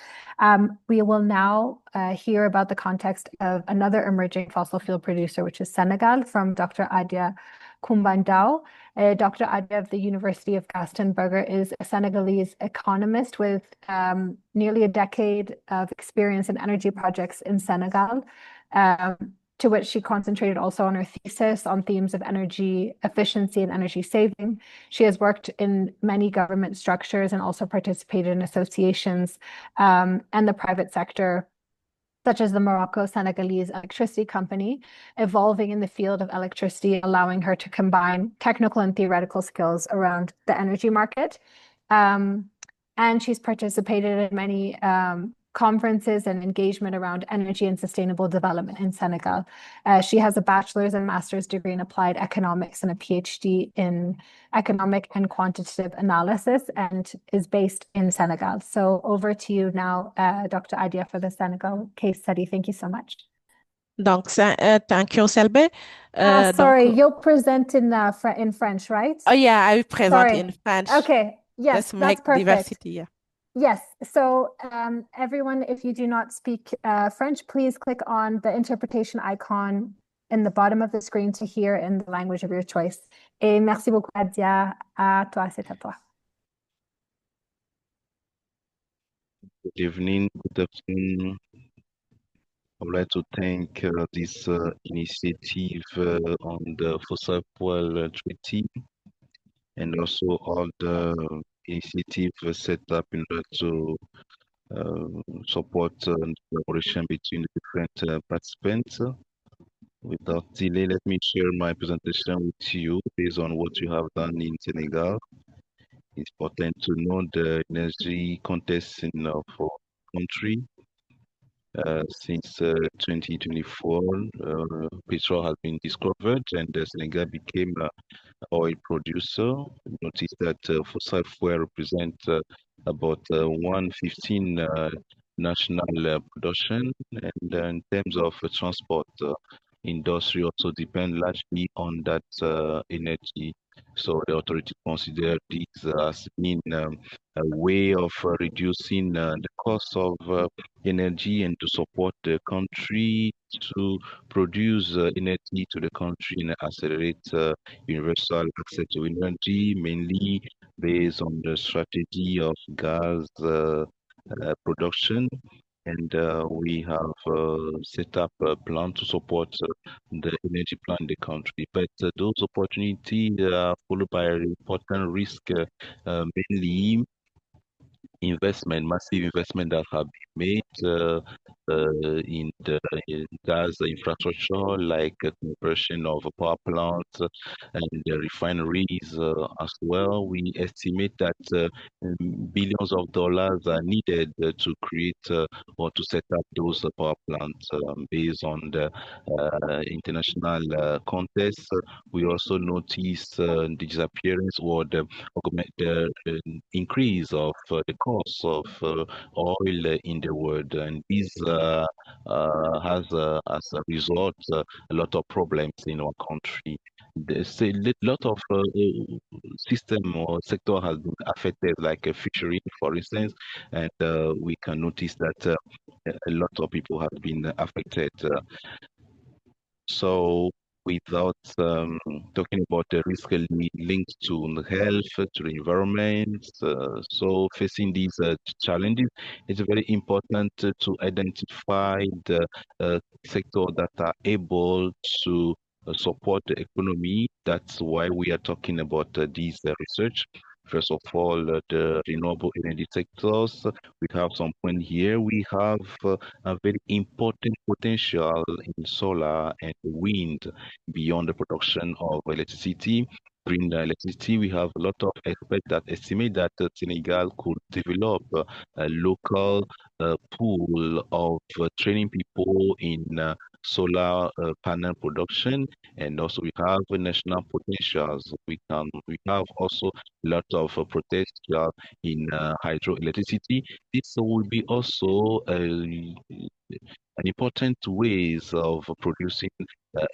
We will now hear about the context of another emerging fossil fuel producer, which is Senegal, from Dr. Adia Kumbandao. Dr. Adia of the University of Glastonbury is a Senegalese economist with nearly a decade of experience in energy projects in Senegal, to which she concentrated also on her thesis on themes of energy efficiency and energy saving. She has worked in many government structures and also participated in associations and the private sector, such as the Morocco-Senegalese Electricity Company, evolving in the field of electricity, allowing her to combine technical and theoretical skills around the energy market. And she's participated in many conferences and engagement around energy and sustainable development in Senegal. She has a bachelor's and master's degree in applied economics and a PhD in economic and quantitative analysis, and is based in Senegal. So over to you now, Dr. Adia, for the Senegal case study. Thank you so much. Donc, thank you, Selbe. Sorry, Donc, you'll present in French, right? oh yeah, I will present Sorry. in French. Okay, yes, Let's that's make perfect. diversity. Yeah. Yes, so everyone, if you do not speak French, please click on the interpretation icon in the bottom of the screen to hear in the language of your choice. Et merci beaucoup, Adia. À toi, c'est à toi. Good evening, good afternoon. I would like to thank this initiative on the fossil fuel treaty and also all the initiatives set up in order to support the collaboration between the different participants. Without delay, let me share my presentation with you based on what you have done in Senegal. It's important to know the energy context in our country. Since 2024, petrol has been discovered and Senegal became an oil producer. Notice that fossil fuel represent about 115 national production, and in terms of transport, industry also depend largely on that energy. So the authority consider this as being a way of reducing the cost of energy and to support the country to produce energy to the country and accelerate universal access to energy, mainly based on the strategy of gas production. And we have set up a plan to support the energy plan in the country. But those opportunities are followed by an important risk, mainly massive investment that have been made in the gas infrastructure, like conversion of power plants and the refineries as well. We estimate that billions of dollars are needed to create or to set up those power plants based on the international context. We also notice the disappearance or the increase of the cost of oil in the world, and this has as a result a lot of problems in our country. There's a lot of system or sector has been affected, like fishery, for instance, and we can notice that a lot of people have been affected. So without talking about the risk linked to the health, to the environment, so facing these challenges, it's very important to identify the sector that are able to support the economy. That's why we are talking about this research. First of all, the renewable energy sectors. We have some point here. We have a very important potential in solar and wind beyond the production of electricity. Green electricity, we have a lot of experts that estimate that Senegal could develop a local pool of training people in solar panel production, and also we have national potentials. We have also a lot of potential in hydroelectricity. This will be also an important ways of producing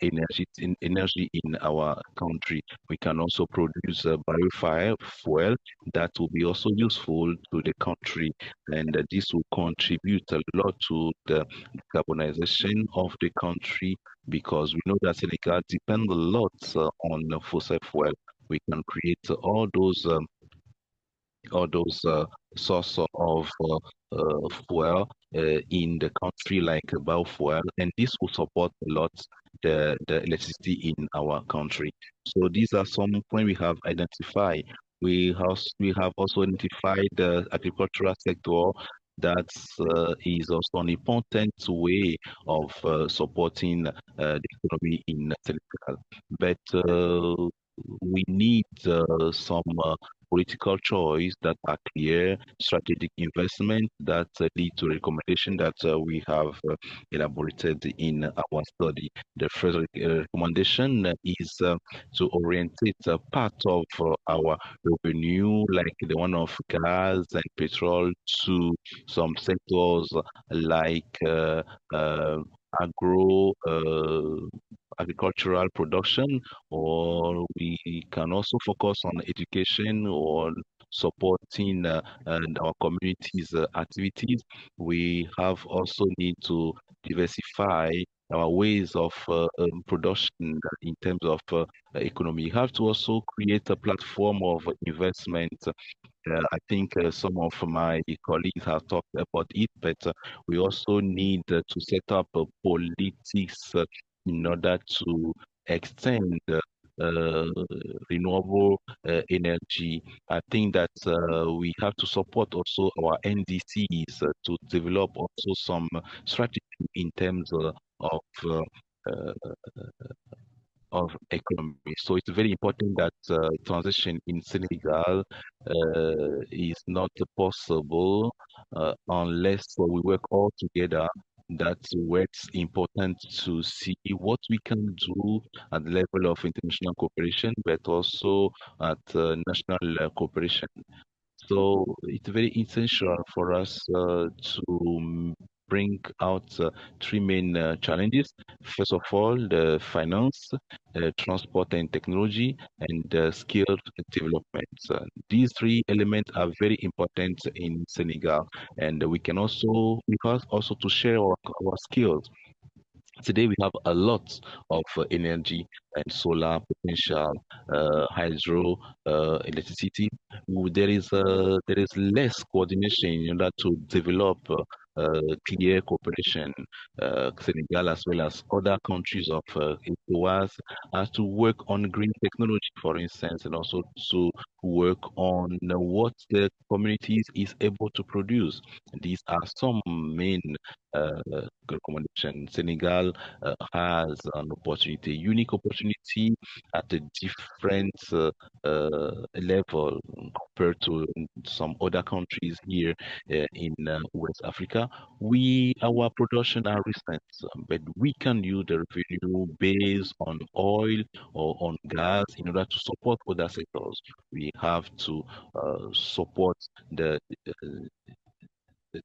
energy in our country. We can also produce biofuel that will be also useful to the country, and this will contribute a lot to the decarbonization of the country, because we know that Senegal depends a lot on fossil fuel. We can create all those source of fuel in the country, like biofuel, and this will support a lot the electricity in our country. So these are some points we have identified. We have also identified the agricultural sector that is also an important way of supporting the economy in Senegal. But we need some political choice that are clear, strategic investment that lead to recommendation that we have elaborated in our study. The first recommendation is to orientate a part of our revenue, like the one of gas and petrol, to some sectors like agricultural production, or we can also focus on education or supporting and our communities' activities. We have also need to diversify our ways of production in terms of economy. You have to also create a platform of investment. I think some of my colleagues have talked about it, but we also need to set up politics in order to extend uh, renewable energy. I think that we have to support also our NDCs to develop also some strategy in terms of uh, of economy. So it's very important that transition in Senegal is not possible unless we work all together. That's where it's important to see what we can do at the level of international cooperation, but also at national cooperation. So it's very essential for us to bring out three main challenges. First of all, the finance, transport and technology, and skilled development. These three elements are very important in Senegal, and we have also to share our skills. Today we have a lot of energy and solar potential, hydro, electricity. There is less coordination in order to develop clear cooperation. Senegal as well as other countries of ECOWAS has to work on green technology, for instance, and also to work on what the communities is able to produce. These are some main recommendation. Senegal has an opportunity, a unique opportunity at a different level compared to some other countries here in West Africa. Our production are recent, but we can use the revenue based on oil or on gas in order to support other sectors. We have to support the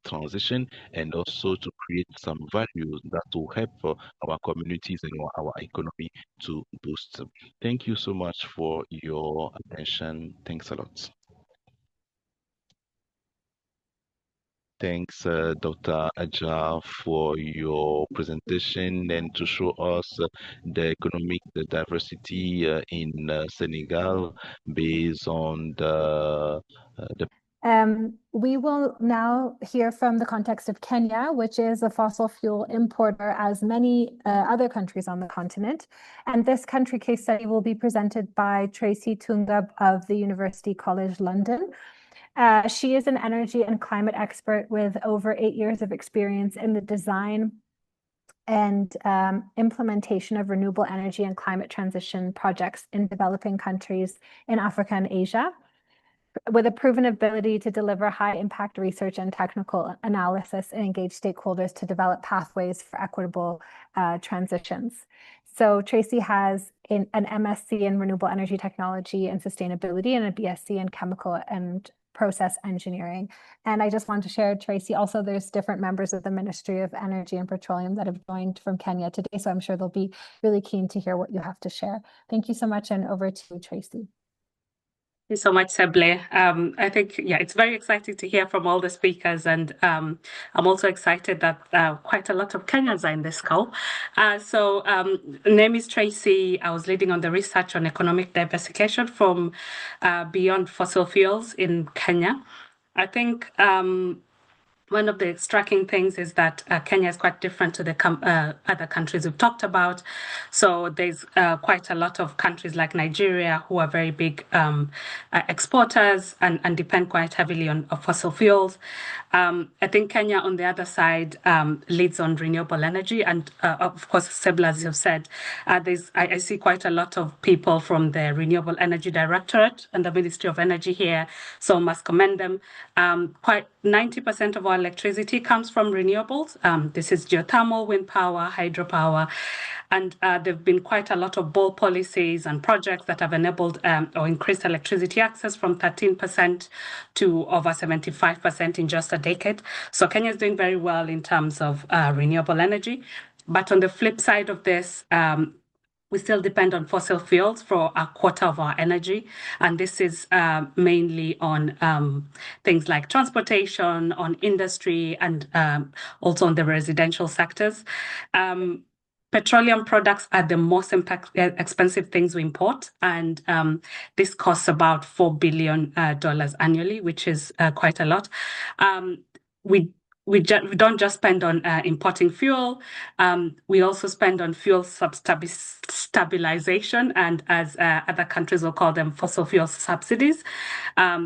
transition and also to create some values that will help our communities and our economy to boost. Thank you so much for your attention. Thanks a lot. Thanks, Dr. Aja, for your presentation and to show us the economic diversity in Senegal based on the We will now hear from the context of Kenya, which is a fossil fuel importer as many other countries on the continent. And this country case study will be presented by Tracy Tungab of the University College London. She is an energy and climate expert with over 8 years of experience in the design and implementation of renewable energy and climate transition projects in developing countries in Africa and Asia, with a proven ability to deliver high impact research and technical analysis and engage stakeholders to develop pathways for equitable transitions. So Tracy has an MSc in renewable energy technology and sustainability and a BSc in chemical and process engineering. And I just want to share, Tracy, also there's different members of the Ministry of Energy and Petroleum that have joined from Kenya today. So I'm sure they'll be really keen to hear what you have to share. Thank you so much, and over to you, Tracy. Thank you so much, Seble. I think, it's very exciting to hear from all the speakers, and I'm also excited that quite a lot of Kenyans are in this call. Name is Tracy. I was leading on the research on economic diversification from beyond fossil fuels in Kenya. I think one of the striking things is that Kenya is quite different to the other countries we've talked about. So there's quite a lot of countries like Nigeria who are very big exporters and depend quite heavily on fossil fuels. I think Kenya, on the other side, leads on renewable energy. And of course, Sebla, as you've said, I see quite a lot of people from the Renewable Energy Directorate and the Ministry of Energy here, so must commend them. Quite 90% of our electricity comes from renewables. This is geothermal, wind power, hydropower. And there have been quite a lot of bold policies and projects that have enabled or increased electricity access from 13% to over 75% in just a decade. So Kenya is doing very well in terms of renewable energy. But on the flip side of this, we still depend on fossil fuels for a quarter of our energy. And this is mainly on things like transportation, on industry, and also on the residential sectors. Petroleum products are the most expensive things we import, and this costs about $4 billion annually, which is quite a lot. We don't just spend on importing fuel. We also spend on fuel stabilization, and as other countries will call them, fossil fuel subsidies.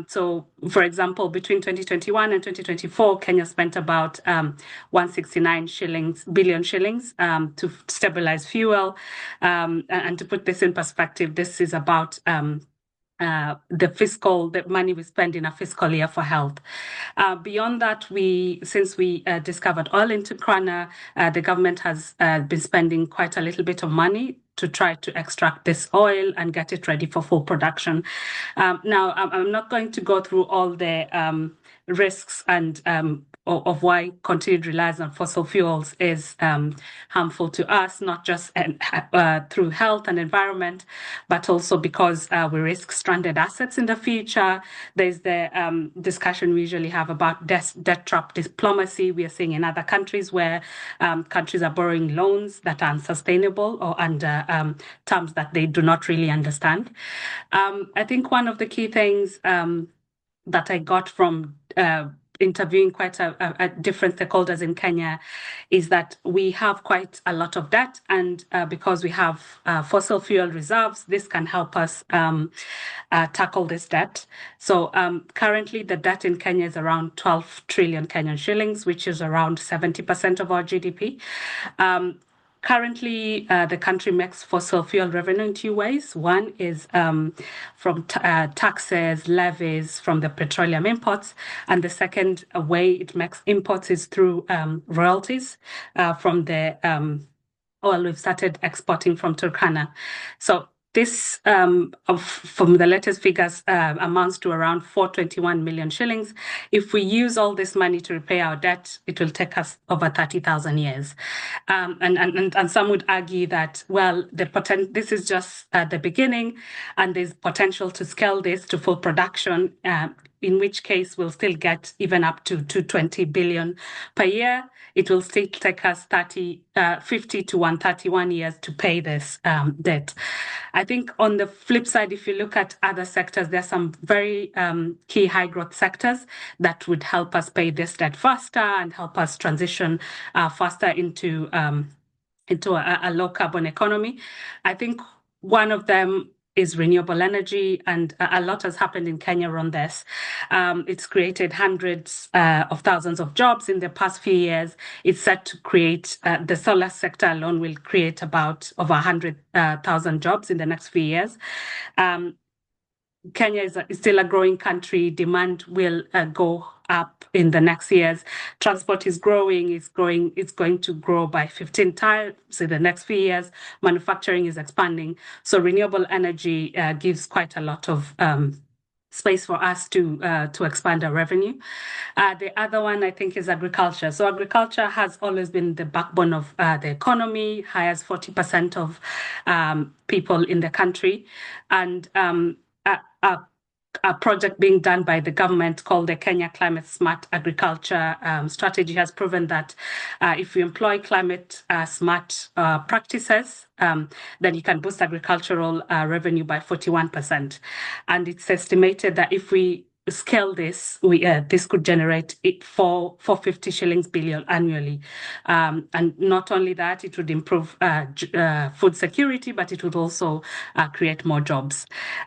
So, for example, between 2021 and 2024, Kenya spent about 169 billion shillings to stabilize fuel. And to put this in perspective, this is about the money we spend in a fiscal year for health. Beyond that, since we discovered oil in Turkana, the government has been spending quite a little bit of money to try to extract this oil and get it ready for full production. Now, I'm not going to go through all the risks and of why continued reliance on fossil fuels is harmful to us, not just through health and environment, but also because we risk stranded assets in the future. There's the discussion we usually have about debt trap diplomacy we are seeing in other countries where countries are borrowing loans that are unsustainable or under terms that they do not really understand. I think one of the key things that I got from interviewing quite a different stakeholders in Kenya is that we have quite a lot of debt, and because we have fossil fuel reserves, this can help us tackle this debt. So currently the debt in Kenya is around 12 trillion Kenyan shillings, which is around 70% of our GDP. Currently, the country makes fossil fuel revenue in two ways. One is from taxes, levies from the petroleum imports. And the second way it makes imports is through royalties from the oil we've started exporting from Turkana. So this, from the latest figures, amounts to around 421 million shillings. If we use all this money to repay our debt, it will take us over 30,000 years. And some would argue that, well, this is just the beginning, and there's potential to scale this to full production, in which case we'll still get even up to 220 billion per year. It will still take us 50 to 131 years to pay this debt. I think on the flip side, if you look at other sectors, there's some very key high growth sectors that would help us pay this debt faster and help us transition faster into a low carbon economy. I think one of them is renewable energy, and a lot has happened in Kenya on this. It's created hundreds of thousands of jobs in the past few years. It's set to create, the solar sector alone will create about over 100,000 jobs in the next few years. Kenya is still a growing country. Demand will go up in the next years. Transport is growing. It's going to grow by 15 times in the next few years. Manufacturing is expanding. So renewable energy gives quite a lot of space for us to expand our revenue. The other one, I think, is agriculture. So agriculture has always been the backbone of the economy, hires 40% of people in the country. And a project being done by the government called the Kenya Climate Smart Agriculture Strategy has proven that if we employ climate smart practices, then you can boost agricultural revenue by 41%. And it's estimated that if we scale this, this could generate 450 shillings billion annually. And not only that, it would improve food security, but it would also create more jobs.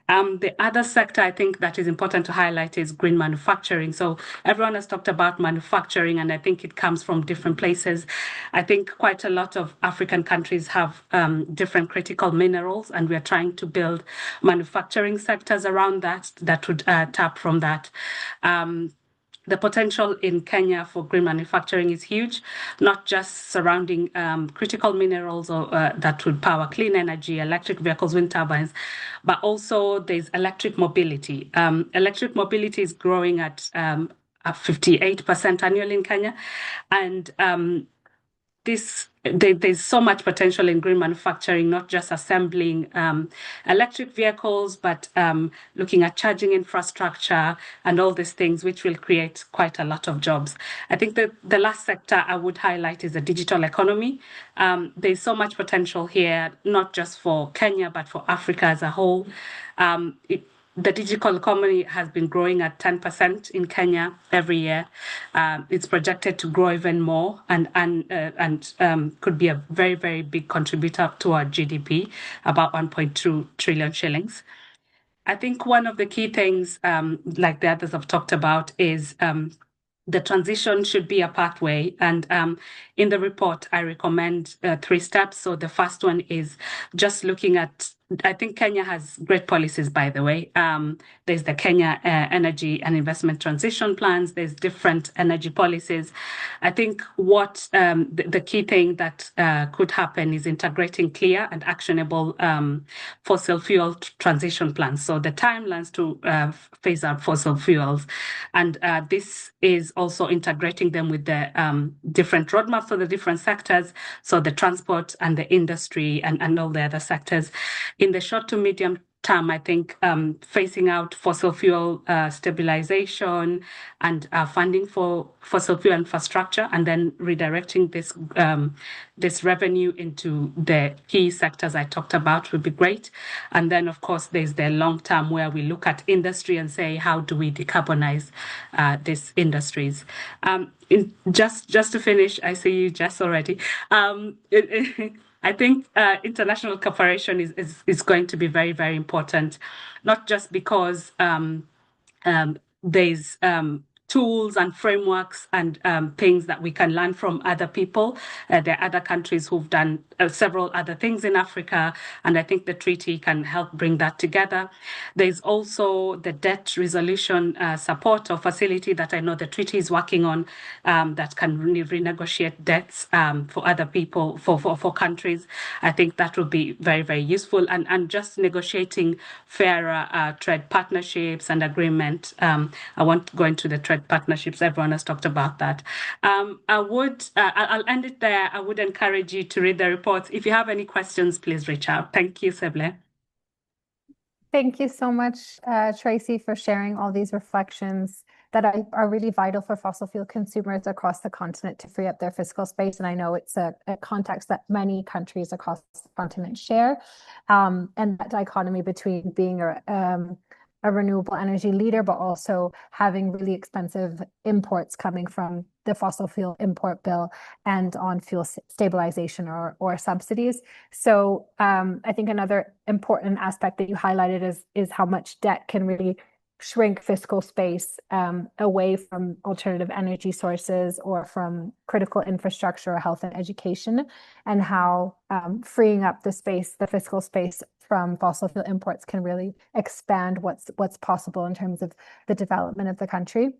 The other sector I think that is important to highlight is green manufacturing. So everyone has talked about manufacturing, and I think it comes from different places. I think quite a lot of African countries have different critical minerals, and we're trying to build manufacturing sectors around that would tap from that. The potential in Kenya for green manufacturing is huge, not just surrounding critical minerals or that would power clean energy, electric vehicles, wind turbines, but also there's electric mobility. Electric mobility is growing at 58% annually in Kenya, and this there's so much potential in green manufacturing, not just assembling electric vehicles, but looking at charging infrastructure and all these things, which will create quite a lot of jobs. I think that the last sector I would highlight is the digital economy. There's so much potential here, not just for Kenya, but for Africa as a whole. The digital economy has been growing at 10% in Kenya every year. It's projected to grow even more and could be a very, very big contributor to our GDP, about 1.2 trillion shillings. I think one of the key things, like the others have talked about, is the transition should be a pathway. And in the report, I recommend 3 steps. So the first one is just looking at, I think Kenya has great policies, by the way. There's the Kenya Energy and Investment Transition Plans. There's different energy policies. I think what the key thing that could happen is integrating clear and actionable fossil fuel transition plans. So the timelines to phase out fossil fuels. And this is also integrating them with the different roadmaps for the different sectors. So the transport and the industry and all the other sectors. In the short to medium term, I think phasing out fossil fuel stabilization and funding for fossil fuel infrastructure, and then redirecting this revenue into the key sectors I talked about would be great. And then, of course, there's the long term where we look at industry and say, how do we decarbonize these industries? Just to finish, I see you, Jess, already. I think international cooperation is going to be very, very important, not just because there's tools and frameworks and things that we can learn from other people. There are other countries who've done several other things in Africa, and I think the treaty can help bring that together. There's also the debt resolution support or facility that I know the treaty is working on that can renegotiate debts for other people, for countries. I think that would be very, very useful. And just negotiating fairer trade partnerships and agreement. I won't go into the trade partnerships. Everyone has talked about that. I'll end it there. I would encourage you to read the reports. If you have any questions, please reach out. Thank you, Seble. Thank you so much, Tracy, for sharing all these reflections that are really vital for fossil fuel consumers across the continent to free up their fiscal space. And I know it's a context that many countries across the continent share. And that dichotomy between being a renewable energy leader, but also having really expensive imports coming from the fossil fuel import bill and on fuel stabilization or subsidies. So I think another important aspect that you highlighted is how much debt can really shrink fiscal space away from alternative energy sources or from critical infrastructure or health and education, and how freeing up the fiscal space from fossil fuel imports can really expand what's possible in terms of the development of the country.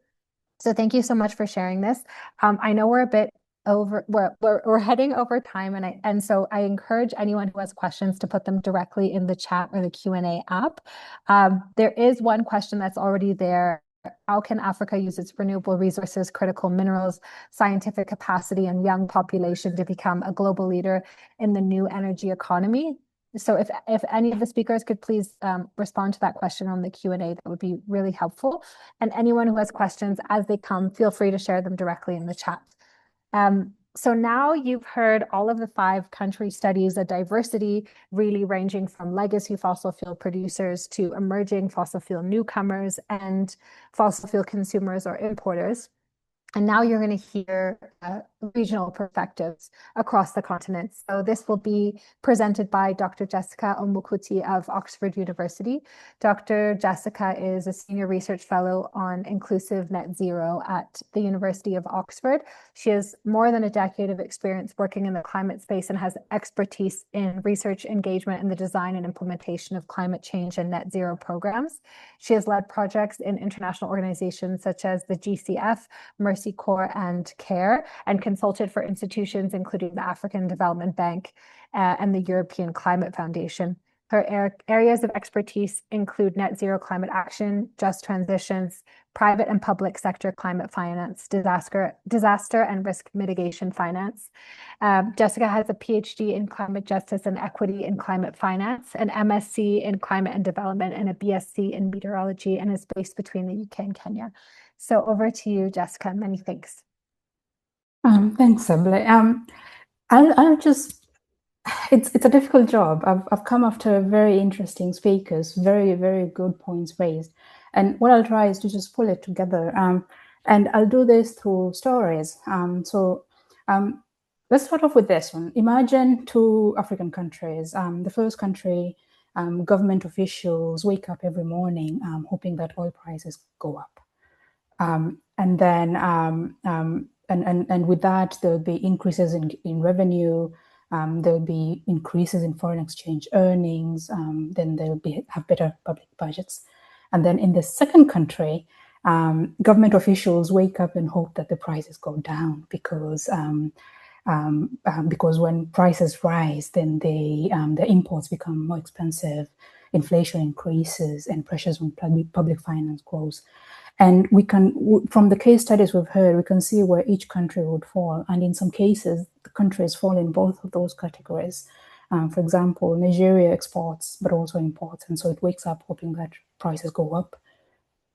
So thank you so much for sharing this. I know we're a bit over, we're heading over time, and so I encourage anyone who has questions to put them directly in the chat or the Q&A app. There is one question that's already there. How can Africa use its renewable resources, critical minerals, scientific capacity, and young population to become a global leader in the new energy economy? So if any of the speakers could please respond to that question on the Q&A, that would be really helpful. And anyone who has questions as they come, feel free to share them directly in the chat. So now you've heard all of the 5 country studies, a diversity really ranging from legacy fossil fuel producers to emerging fossil fuel newcomers and fossil fuel consumers or importers. And now you're going to hear regional perspectives across the continent. So this will be presented by Dr. Jessica Omukuti of Oxford University. Dr. Jessica is a senior research fellow on inclusive net zero at the University of Oxford. She has more than a decade of experience working in the climate space and has expertise in research engagement in the design and implementation of climate change and net zero programs. She has led projects in international organizations such as the GCF, Mercy Corps, and CARE, and consulted for institutions including the African Development Bank and the European Climate Foundation. Her areas of expertise include net zero climate action, just transitions, private and public sector climate finance, disaster and risk mitigation finance. Jessica has a PhD in climate justice and equity in climate finance, an MSc in climate and development, and a BSc in meteorology, and is based between the UK and Kenya. So over to you, Jessica. Many thanks. Thanks, Seble. I'll just, it's a difficult job. I've come after very interesting speakers, very, very good points raised. And what I'll try is to just pull it together. And I'll do this through stories. Let's start off with this one. Imagine two African countries. The first country, government officials wake up every morning hoping that oil prices go up. And then and with that, there'll be increases in revenue, there'll be increases in foreign exchange earnings, then they'll have better public budgets. And then in the second country, government officials wake up and hope that the prices go down because when prices rise, then the imports become more expensive, inflation increases, and pressures on public finance grows. And we can, from the case studies we've heard, we can see where each country would fall. And in some cases, the countries fall in both of those categories. For example, Nigeria exports, but also imports. And so it wakes up hoping that prices go up,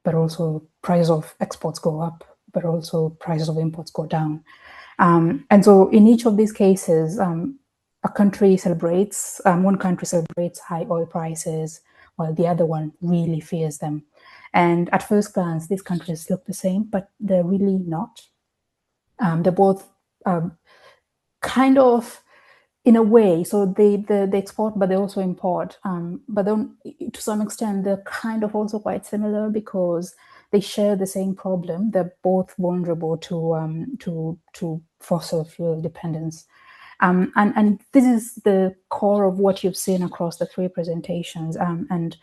but also prices of exports go up, but also prices of imports go down. And so in each of these cases, a country celebrates, one country celebrates high oil prices, while the other one really fears them. And at first glance, these countries look the same, but they're really not. They're both kind of, in a way, so they export, but they also import. But then, to some extent, they're kind of also quite similar because they share the same problem. They're both vulnerable to fossil fuel dependence. And this is the core of what you've seen across the three presentations. And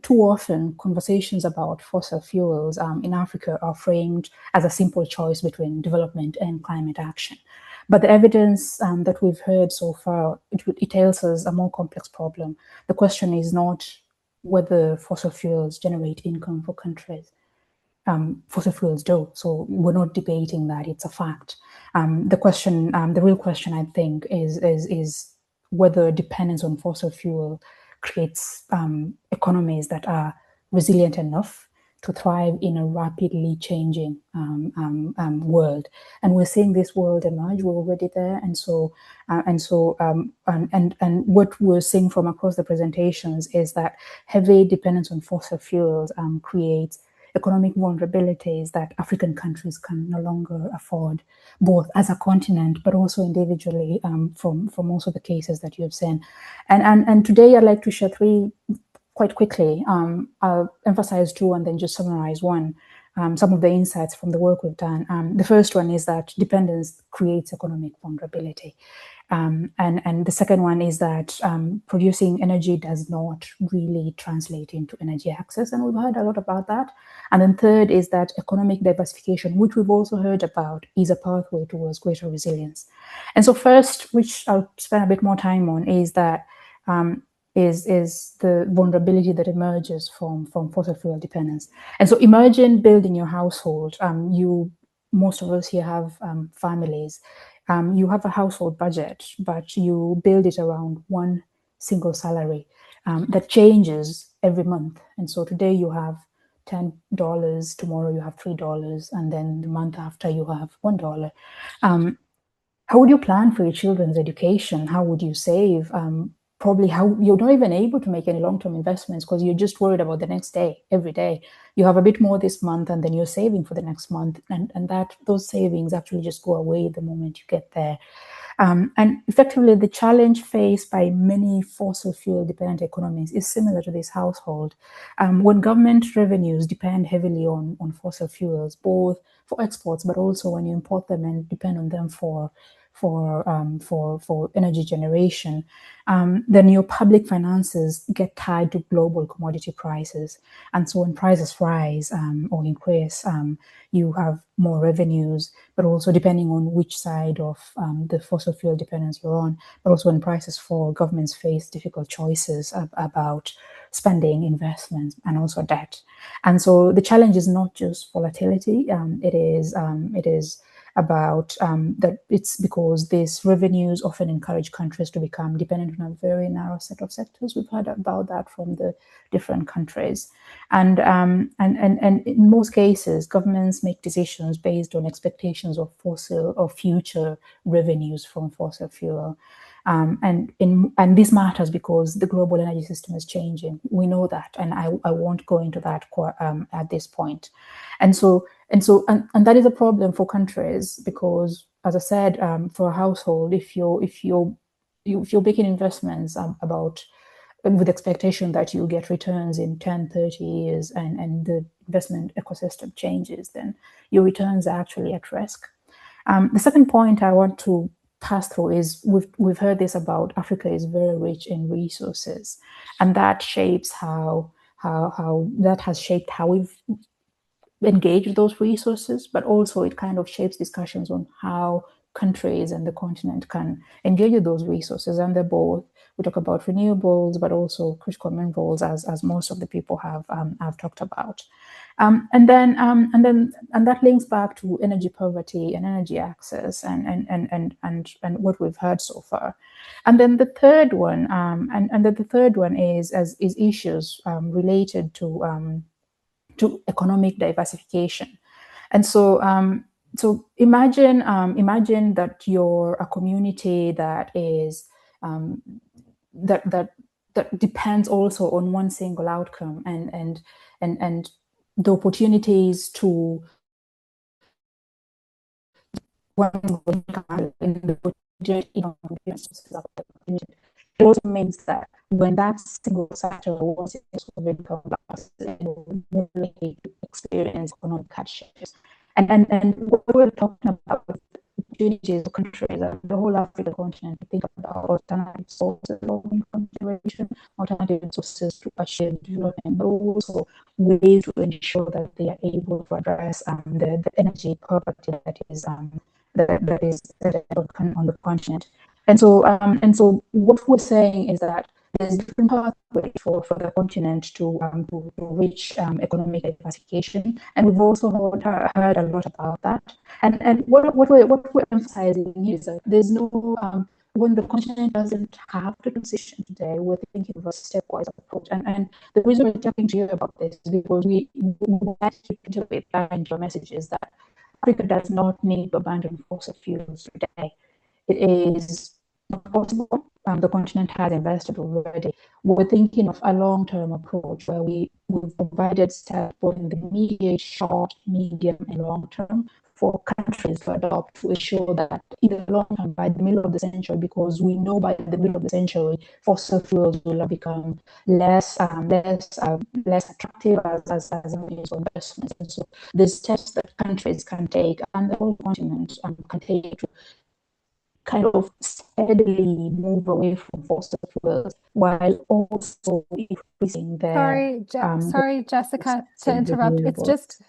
too often, conversations about fossil fuels in Africa are framed as a simple choice between development and climate action. But the evidence that we've heard so far, it tells us a more complex problem. The question is not whether fossil fuels generate income for countries. Fossil fuels do, so we're not debating that, it's a fact. The question, the real question, I think, is whether dependence on fossil fuel creates economies that are resilient enough to thrive in a rapidly changing world. And we're seeing this world emerge, we're already there. And what we're seeing from across the presentations is that heavy dependence on fossil fuels creates economic vulnerabilities that African countries can no longer afford, both as a continent, but also individually from also the cases that you have seen. And today I'd like to share three quite quickly. I'll emphasize two and then just summarize one, some of the insights from the work we've done. The first one is that dependence creates economic vulnerability. And the second one is that producing energy does not really translate into energy access. And we've heard a lot about that. And then third is that economic diversification, which we've also heard about, is a pathway towards greater resilience. And so first, which I'll spend a bit more time on, is that is the vulnerability that emerges from fossil fuel dependence. And so imagine building your household. Most of us here have families. You have a household budget, but you build it around one single salary that changes every month. And so today you have $10, tomorrow you have $3, and then the month after you have $1. How would you plan for your children's education? How would you save? Probably how you're not even able to make any long-term investments because you're just worried about the next day, every day. You have a bit more this month and then you're saving for the next month. And those savings actually just go away the moment you get there. And effectively, the challenge faced by many fossil fuel dependent economies is similar to this household. When government revenues depend heavily on fossil fuels, both for exports, but also when you import them and depend on them for for energy generation, then your public finances get tied to global commodity prices. And so when prices rise or increase, you have more revenues, but also depending on which side of the fossil fuel dependence you're on, but also when prices fall, governments face difficult choices about spending, investments, and also debt. And so the challenge is not just volatility, it is about that it's because these revenues often encourage countries to become dependent on a very narrow set of sectors. We've heard about that from the different countries. And in most cases, governments make decisions based on expectations of fossil or future revenues from fossil fuel. And this matters because the global energy system is changing. We know that, and I won't go into that at this point. And that is a problem for countries because, as I said, for a household, if you're making investments with expectation that you get returns in 10, 30 years, and the investment ecosystem changes, then your returns are actually at risk. The second point I want to pass through is we've heard this about Africa is very rich in resources, and that shapes how that has shaped how we've engaged with those resources, but also it kind of shapes discussions on how countries and the continent can engage with those resources. And they're both, we talk about renewables, but also critical minerals, as most of the people have talked about. And that links back to energy poverty and energy access and what we've heard so far. And then the third one, is issues related to economic diversification. And so imagine that you're a community that is that depends also on one single outcome, and the opportunities to it also means that when that single sector wants to income lasts, it will experience economic hardships. And what we're talking about opportunities for countries, the whole African continent, to think about alternative sources of income generation, alternative sources to achieve development, but also ways to ensure that they are able to address the energy poverty that is on the continent. And so what we're saying is that there's different pathways for the continent to reach economic diversification, and we've also heard a lot about that. And what we're emphasizing is that there's no when the continent doesn't have to transition today, we're thinking of a stepwise approach. And the reason we're talking to you about this is because we like to interpret that into a message is that Africa does not need to abandon fossil fuels today. It is not possible. The continent has invested already. We're thinking of a long-term approach where we've provided steps both in the immediate, short, medium, and long term for countries to adopt to ensure that in the long term, by the middle of the century, because we know by the middle of the century, fossil fuels will have become less attractive as avenues of investment. And so the steps that countries can take and the whole continent can take to kind of steadily move away from fossil fuels while also increasing their Sorry, Jessica, to interrupt. It's just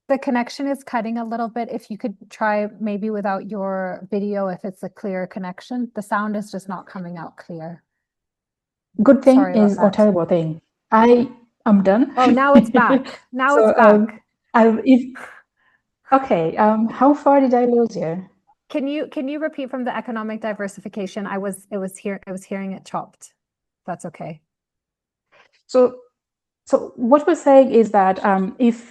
the connection is cutting a little bit. If you could try maybe without your video, if it's a clear connection. The sound is just not coming out clear. Good thing is or terrible thing. I am done. Oh, now it's back. Now it's back. Okay. How far did I lose you? Can you repeat from the economic diversification? I was hearing it chopped. That's okay. So what we're saying is that if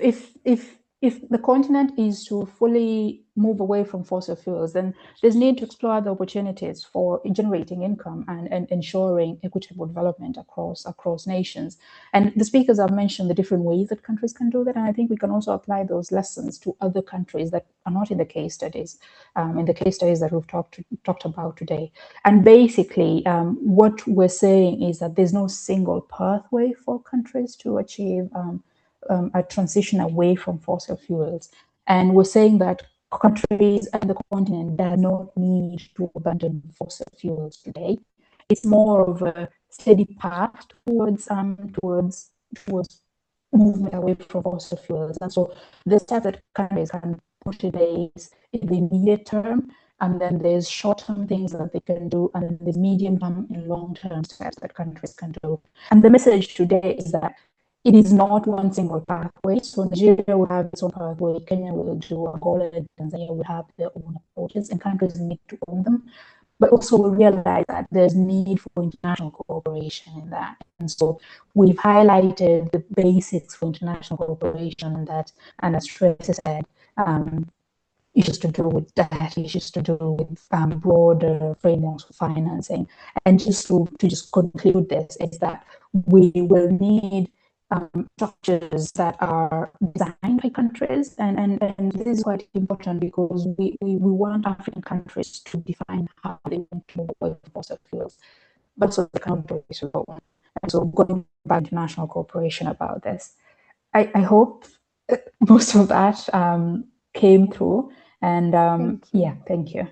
the continent is to fully move away from fossil fuels, then there's need to explore the opportunities for generating income and ensuring equitable development across nations. And the speakers have mentioned the different ways that countries can do that, and I think we can also apply those lessons to other countries that are not in the case studies, that we've talked about today. And basically, what we're saying is that there's no single pathway for countries to achieve a transition away from fossil fuels. And we're saying that countries and the continent does not need to abandon fossil fuels today. It's more of a steady path towards movement away from fossil fuels. And so the steps that countries can put in place in the immediate term, and then there's short-term things that they can do, and then there's medium-term and long-term steps that countries can do. And the message today is that it is not one single pathway. So Nigeria will have its own pathway, Kenya will do, Angola and Tanzania will have their own approaches, and countries need to own them. But also we realize that there's need for international cooperation in that. And so we've highlighted the basics for international cooperation that, and as Tracy said, issues to do with debt, issues to do with broader frameworks for financing. And just to just conclude this is that we will need structures that are designed by countries, and this is quite important because we want African countries to define how they want to move away from fossil fuels, but also the countries will own. And so going back to international cooperation about this, I hope most of that came through, and yeah, thank you.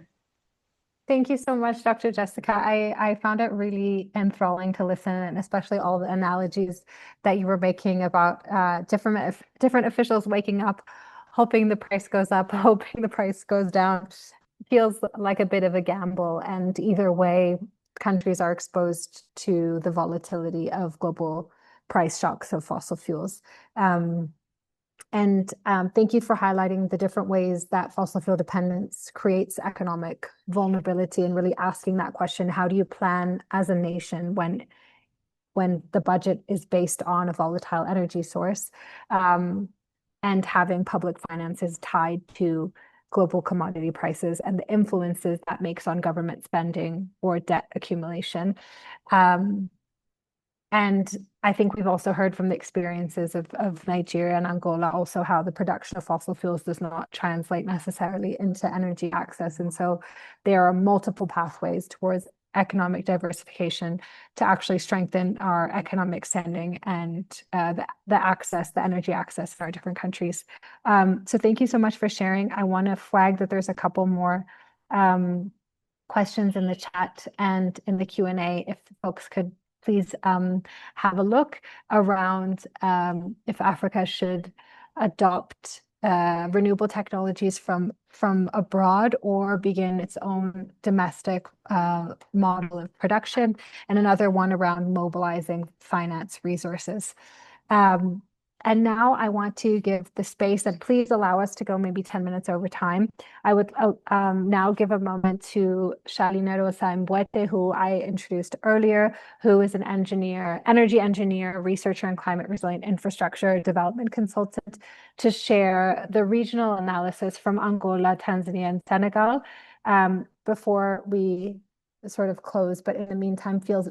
Thank you so much, Dr. Jessica. I found it really enthralling to listen, and especially all the analogies that you were making about different officials waking up, hoping the price goes up, hoping the price goes down. Feels like a bit of a gamble, and either way, countries are exposed to the volatility of global price shocks of fossil fuels. And thank you for highlighting the different ways that fossil fuel dependence creates economic vulnerability, and really asking that question: how do you plan as a nation when the budget is based on a volatile energy source, and having public finances tied to global commodity prices and the influences that makes on government spending or debt accumulation. And I think we've also heard from the experiences of Nigeria and Angola also how the production of fossil fuels does not translate necessarily into energy access. And so there are multiple pathways towards economic diversification to actually strengthen our economic standing and the energy access in our different countries. So thank you so much for sharing. I want to flag that there's a couple more questions in the chat and in the Q&A, if folks could please have a look around if Africa should adopt renewable technologies from abroad or begin its own domestic model of production, and another one around mobilizing finance resources. And now I want to give the space, and please allow us to go maybe 10 minutes over time. I would now give a moment to Shalinero Saimbwete, who I introduced earlier, who is an energy engineer, researcher, and climate resilient infrastructure development consultant, to share the regional analysis from Angola, Tanzania, and Senegal before we sort of close. But in the meantime, please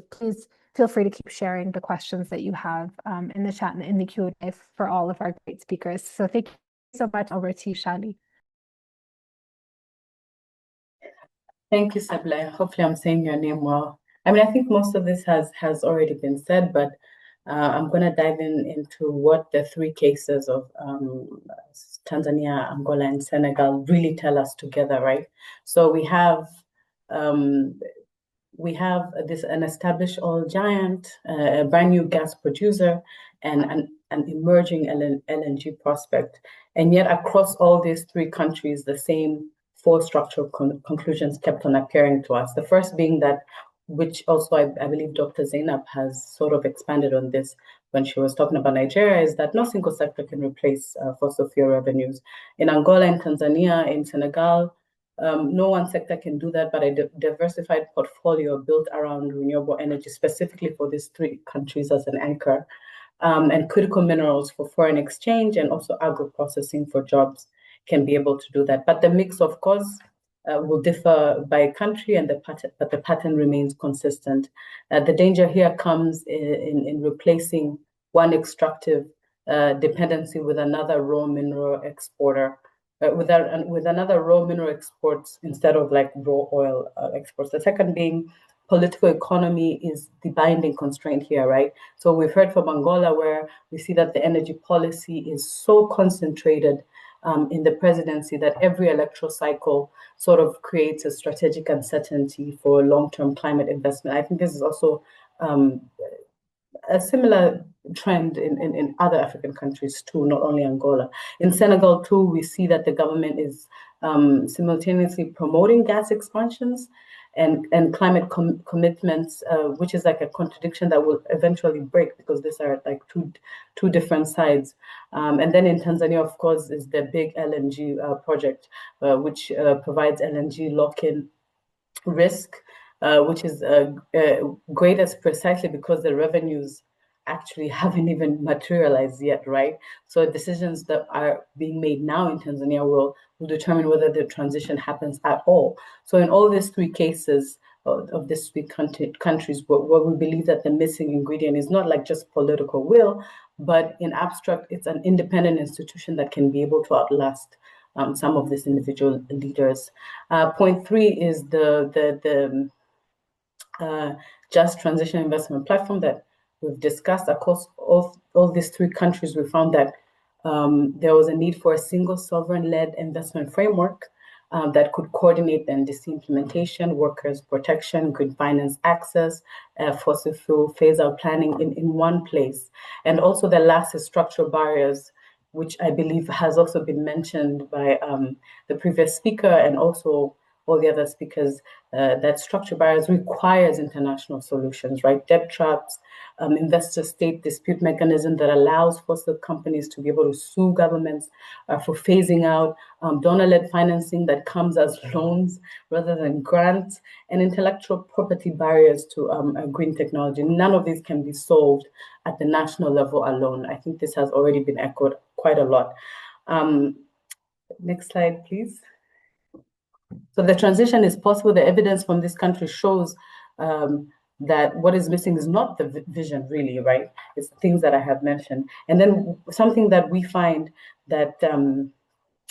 feel free to keep sharing the questions that you have in the chat and in the Q&A for all of our great speakers. So thank you so much. Over to you, Shali. Thank you, Sabla. Hopefully I'm saying your name well. I mean, I think most of this has already been said, but I'm going to dive into what the three cases of Tanzania, Angola, and Senegal really tell us together, right? So we have an established oil giant, a brand new gas producer, and an emerging LNG prospect. And yet across all these three countries, the same four structural conclusions kept on appearing to us. The first being that, which also I believe Dr. Zainab has sort of expanded on this when she was talking about Nigeria, is that no single sector can replace fossil fuel revenues. In Angola, in Tanzania, in Senegal, no one sector can do that, but a diversified portfolio built around renewable energy, specifically for these three countries as an anchor, and critical minerals for foreign exchange, and also agro-processing for jobs can be able to do that. But the mix, of course, will differ by country, and but the pattern remains consistent. The danger here comes in replacing one extractive dependency with another raw mineral exporter. With another raw mineral exports instead of like raw oil exports. The second being political economy is the binding constraint here, right? So we've heard from Angola where we see that the energy policy is so concentrated in the presidency that every electoral cycle sort of creates a strategic uncertainty for long-term climate investment. I think this is also a similar trend in other African countries too, not only Angola. In Senegal too, we see that the government is simultaneously promoting gas expansions and climate commitments, which is like a contradiction that will eventually break because these are like two different sides. And then in Tanzania, of course, is the big LNG project, which provides LNG lock-in risk, which is great as precisely because the revenues actually haven't even materialized yet, right? So decisions that are being made now in Tanzania will determine whether the transition happens at all. So in all these three cases of these three countries, what we believe that the missing ingredient is not like just political will, but in abstract, it's an independent institution that can be able to outlast some of these individual leaders. Point three is the Just Transition Investment Platform that we've discussed. Across all these three countries, we found that there was a need for a single sovereign-led investment framework that could coordinate NDC implementation, workers' protection, green finance access, fossil fuel phase-out planning in one place. And also the last is structural barriers, which I believe has also been mentioned by the previous speaker and also all the other speakers, that structural barriers requires international solutions, right? Debt traps, investor-state dispute mechanism that allows fossil companies to be able to sue governments for phasing out, donor-led financing that comes as loans rather than grants, and intellectual property barriers to green technology. None of these can be solved at the national level alone. I think this has already been echoed quite a lot. Next slide, please. So the transition is possible. The evidence from this country shows that what is missing is not the vision, really, right? It's things that I have mentioned. And then something that we find that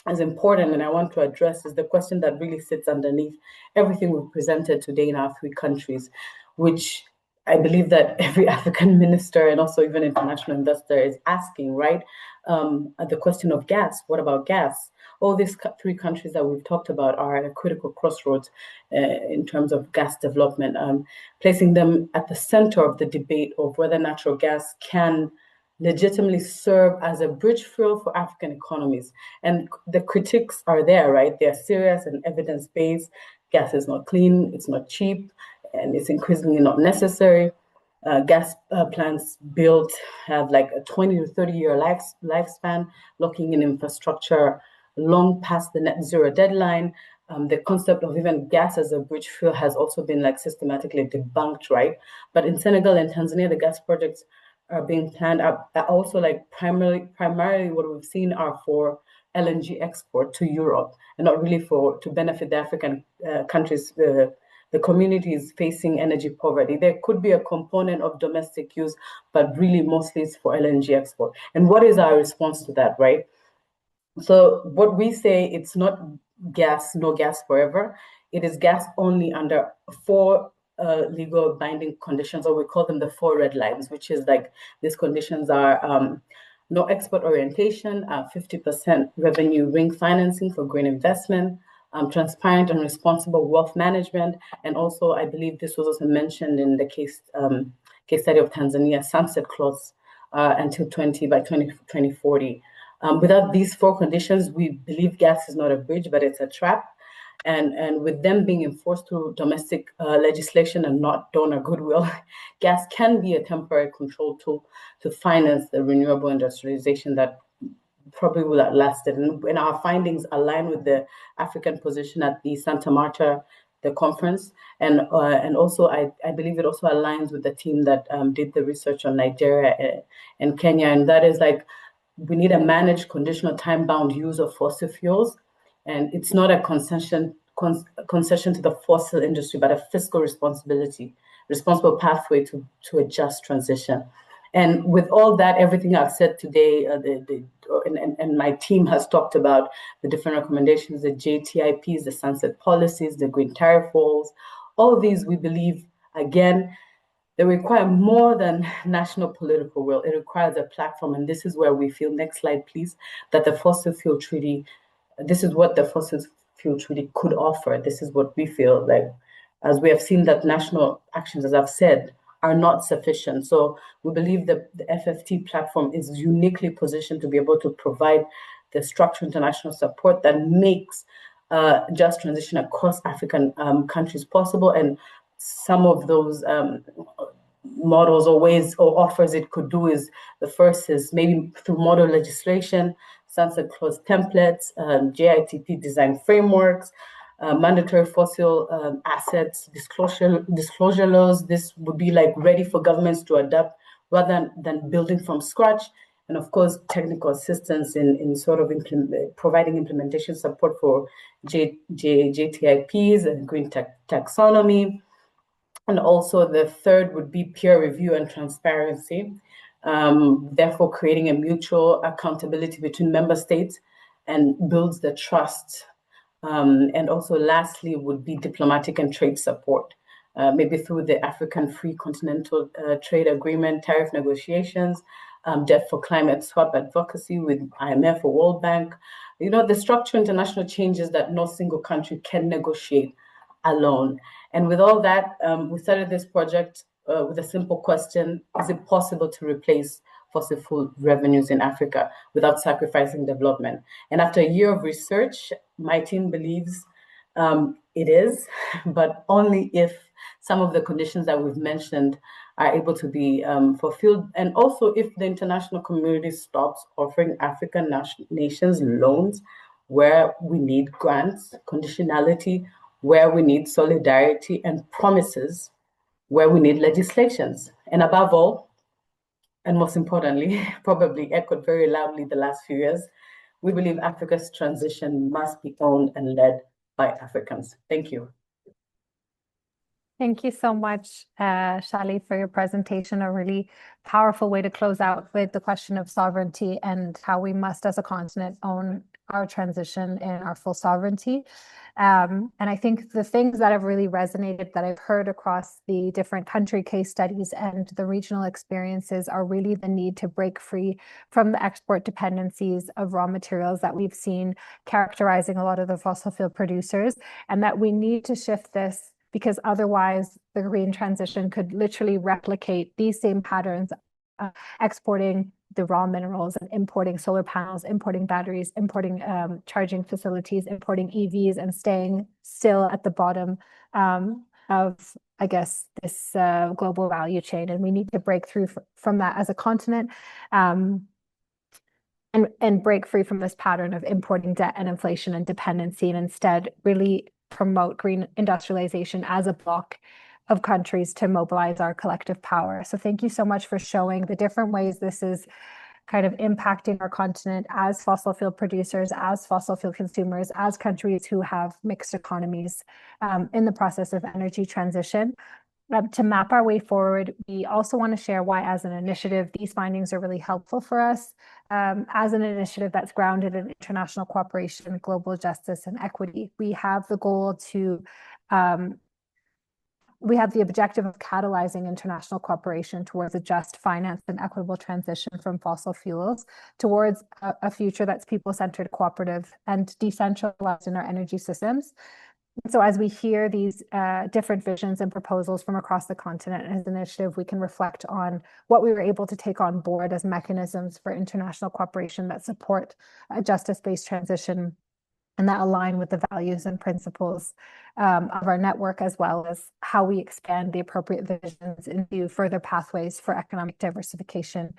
is important and I want to address is the question that really sits underneath everything we've presented today in our three countries, which I believe that every African minister and also even international investor is asking, right? The question of gas. What about gas? All these three countries that we've talked about are at a critical crossroads in terms of gas development, placing them at the center of the debate of whether natural gas can legitimately serve as a bridge fuel for African economies. And the critiques are there, right? They're serious and evidence-based. Gas is not clean, it's not cheap, and it's increasingly not necessary. Gas plants built have like a 20 to 30 year lifespan, locking in infrastructure long past the net zero deadline. The concept of even gas as a bridge fuel has also been like systematically debunked, right? But in Senegal and Tanzania, the gas projects are being planned are also like primarily what we've seen are for LNG export to Europe and not really to benefit the African countries, the communities facing energy poverty. There could be a component of domestic use, but really mostly it's for LNG export. And what is our response to that, right? So what we say, it's not gas, no gas forever. It is gas only under 4 legal binding conditions, or we call them the 4 red lines, which is like these conditions are no export orientation, 50% revenue ring financing for green investment, transparent and responsible wealth management, and also I believe this was also mentioned in the case study of Tanzania, sunset clause until 2040. Without these 4 conditions, we believe gas is not a bridge, but it's a trap. And with them being enforced through domestic legislation and not donor goodwill, gas can be a temporary control tool to finance the renewable industrialization that probably will have lasted. And our findings align with the African position at the Santa Marta, the conference. And also, I believe it also aligns with the team that did the research on Nigeria and Kenya. And that is like, we need a managed, conditional, time-bound use of fossil fuels. And it's not a concession to the fossil industry, but a fiscal responsible pathway to a just transition. And with all that, everything I've said today, and my team has talked about the different recommendations, the JTIPs, the sunset policies, the green tariff walls, all of these we believe, again, they require more than national political will. It requires a platform, and this is where we feel, next slide please, that the fossil fuel treaty, this is what the fossil fuel treaty could offer. This is what we feel like, as we have seen that national actions, as I've said, are not sufficient. So we believe that the FFT platform is uniquely positioned to be able to provide the structured international support that makes just transition across African countries possible. And some of those models or ways or offers it could do is, the first is maybe through model legislation, sunset clause templates, JITP design frameworks, mandatory fossil assets disclosure laws. This would be like ready for governments to adapt rather than building from scratch. And of course, technical assistance in sort of providing implementation support for JTIPs and green taxonomy. And also the third would be peer review and transparency, therefore creating a mutual accountability between member states and builds the trust. And also lastly would be diplomatic and trade support, maybe through the African Free Continental Trade Agreement, tariff negotiations, debt for climate swap advocacy with IMF or World Bank. You know, the structural international changes that no single country can negotiate alone. And with all that, we started this project with a simple question: is it possible to replace fossil fuel revenues in Africa without sacrificing development? And after a year of research, my team believes it is, but only if some of the conditions that we've mentioned are able to be fulfilled, and also if the international community stops offering African nations loans where we need grants, conditionality where we need solidarity, and promises where we need legislations. And above all, and most importantly, probably echoed very loudly the last few years, we believe Africa's transition must be owned and led by Africans. Thank you. Thank you so much, Shali, for your presentation. A really powerful way to close out with the question of sovereignty and how we must, as a continent, own our transition and our full sovereignty. And I think the things that have really resonated that I've heard across the different country case studies and the regional experiences are really the need to break free from the export dependencies of raw materials that we've seen characterizing a lot of the fossil fuel producers, and that we need to shift this, because otherwise the green transition could literally replicate these same patterns, exporting the raw minerals and importing solar panels, importing batteries, importing charging facilities, importing EVs, and staying still at the bottom of, I guess, this global value chain. And we need to break through from that as a continent, and break free from this pattern of importing debt and inflation and dependency, and instead really promote green industrialization as a bloc of countries to mobilize our collective power. So thank you so much for showing the different ways this is kind of impacting our continent as fossil fuel producers, as fossil fuel consumers, as countries who have mixed economies in the process of energy transition. To map our way forward, we also want to share why, as an initiative, these findings are really helpful for us as an initiative that's grounded in international cooperation, global justice, and equity. We have the goal to we have the objective of catalyzing international cooperation towards a just, financed, and equitable transition from fossil fuels towards a future that's people-centered, cooperative, and decentralized in our energy systems. So as we hear these different visions and proposals from across the continent as an initiative, we can reflect on what we were able to take on board as mechanisms for international cooperation that support a justice-based transition and that align with the values and principles of our network, as well as how we expand the appropriate visions into further pathways for economic diversification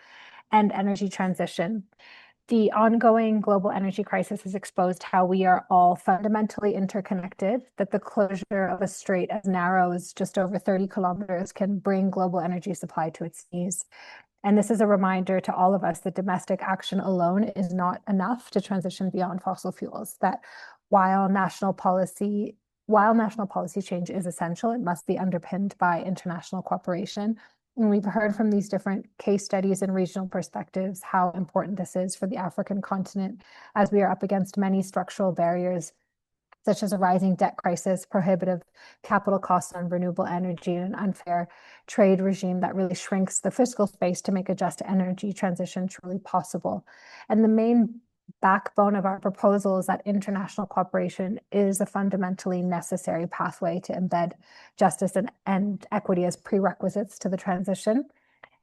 and energy transition. The ongoing global energy crisis has exposed how we are all fundamentally interconnected, that the closure of a strait as narrow as just over 30 kilometers can bring global energy supply to its knees. And this is a reminder to all of us that domestic action alone is not enough to transition beyond fossil fuels, that while national policy change is essential, it must be underpinned by international cooperation. And we've heard from these different case studies and regional perspectives how important this is for the African continent, as we are up against many structural barriers such as a rising debt crisis, prohibitive capital costs on renewable energy, and an unfair trade regime that really shrinks the fiscal space to make a just energy transition truly possible. And the main backbone of our proposal is that international cooperation is a fundamentally necessary pathway to embed justice and equity as prerequisites to the transition.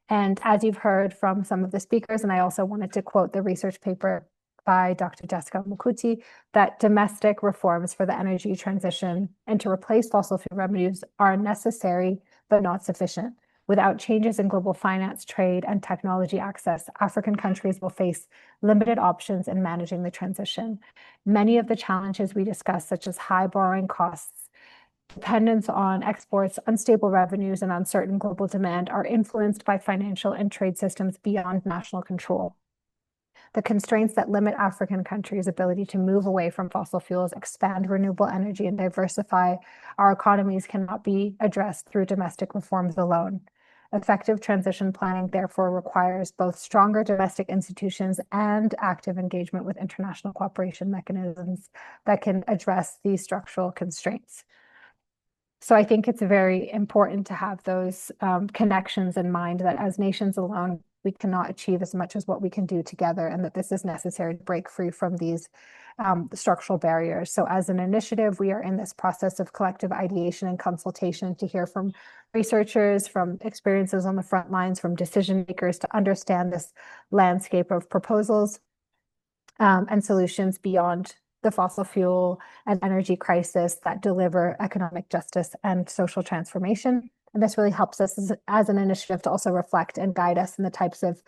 And as you've heard from some of the speakers, and I also wanted to quote the research paper by Dr. Jessica Mukuti, that domestic reforms for the energy transition and to replace fossil fuel revenues are necessary but not sufficient. Without changes in global finance, trade, and technology access, African countries will face limited options in managing the transition. Many of the challenges we discussed, such as high borrowing costs, dependence on exports, unstable revenues, and uncertain global demand, are influenced by financial and trade systems beyond national control. The constraints that limit African countries' ability to move away from fossil fuels, expand renewable energy, and diversify our economies cannot be addressed through domestic reforms alone. Effective transition planning, therefore, requires both stronger domestic institutions and active engagement with international cooperation mechanisms that can address these structural constraints. So I think it's very important to have those connections in mind, that as nations alone, we cannot achieve as much as what we can do together, and that this is necessary to break free from these structural barriers. So as an initiative, we are in this process of collective ideation and consultation to hear from researchers, from experiences on the front lines, from decision makers, to understand this landscape of proposals and solutions beyond the fossil fuel and energy crisis that deliver economic justice and social transformation. And this really helps us as an initiative to also reflect and guide us in the types of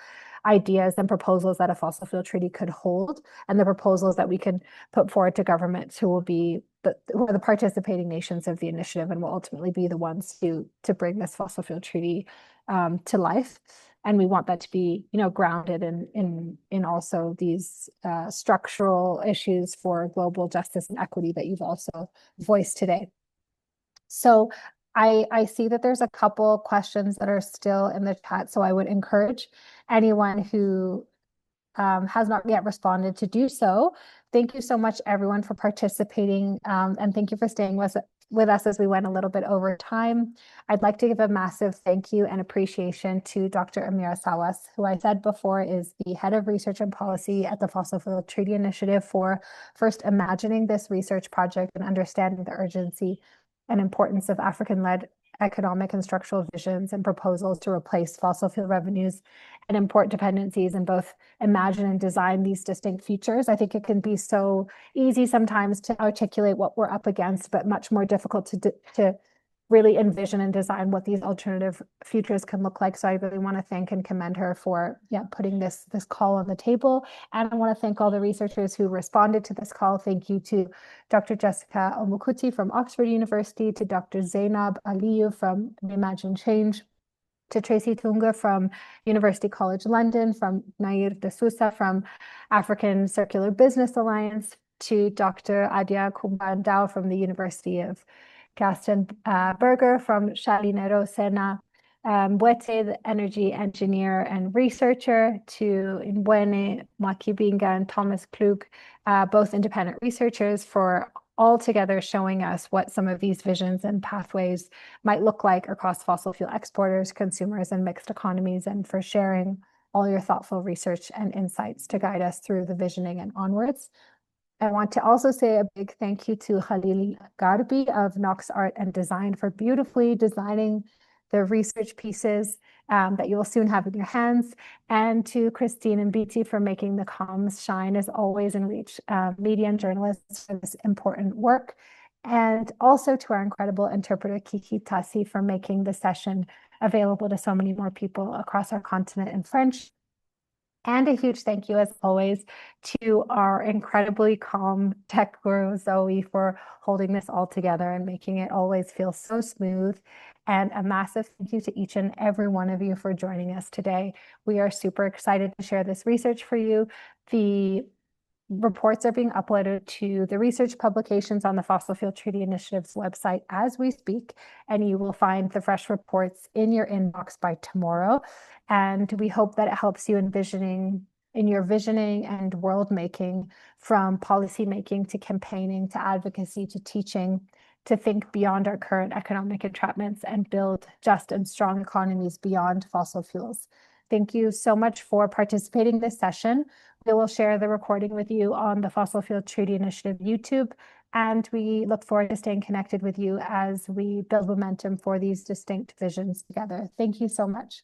ideas and proposals that a fossil fuel treaty could hold, and the proposals that we can put forward to governments who are the participating nations of the initiative and will ultimately be the ones to bring this fossil fuel treaty to life. And we want that to be, grounded in also these structural issues for global justice and equity that you've also voiced today. So I see that there's a couple questions that are still in the chat, so I would encourage anyone who has not yet responded to do so. Thank you so much, everyone, for participating, and thank you for staying with us as we went a little bit over time. I'd like to give a massive thank you and appreciation to Dr. Amira Sawas, who I said before is the head of research and policy at the Fossil Fuel Treaty Initiative, for first imagining this research project and understanding the urgency and importance of African-led economic and structural visions and proposals to replace fossil fuel revenues and import dependencies, and both imagine and design these distinct futures. I think it can be so easy sometimes to articulate what we're up against, but much more difficult to really envision and design what these alternative futures can look like. So I really want to thank and commend her for putting this call on the table. And I want to thank all the researchers who responded to this call. Thank you to Dr. Jessica Omukuti from Oxford University, to Dr. Zainab Aliyu from Imagine Change, to Tracy Tunga from University College London, from Nair de Sousa from African Circular Business Alliance, to Dr. Adia Kumbandao from the University of Gaston Berger, from Shalinero Sena Mbwete, the energy engineer and researcher, to Mbwene Mwakibinga and Thomas Klug, both independent researchers, for all together showing us what some of these visions and pathways might look like across fossil fuel exporters, consumers, and mixed economies, and for sharing all your thoughtful research and insights to guide us through the visioning and onwards. I want to also say a big thank you to Khalil Garbi of Knox Art and Design for beautifully designing the research pieces that you will soon have in your hands, and to Christine and Biti for making the comms shine as always and reach media and journalists for this important work, and also to our incredible interpreter Kiki Tassi for making the session available to so many more people across our continent in French. And a huge thank you, as always, to our incredibly calm tech guru, Zoe, for holding this all together and making it always feel so smooth. And a massive thank you to each and every one of you for joining us today. We are super excited to share this research for you. The reports are being uploaded to the research publications on the Fossil Fuel Treaty Initiative's website as we speak, and you will find the fresh reports in your inbox by tomorrow. And we hope that it helps you envisioning in your visioning and world making, from policy making to campaigning to advocacy to teaching, to think beyond our current economic entrapments and build just and strong economies beyond fossil fuels. Thank you so much for participating in this session. We will share the recording with you on the Fossil Fuel Treaty Initiative YouTube, and we look forward to staying connected with you as we build momentum for these distinct visions together. Thank you so much.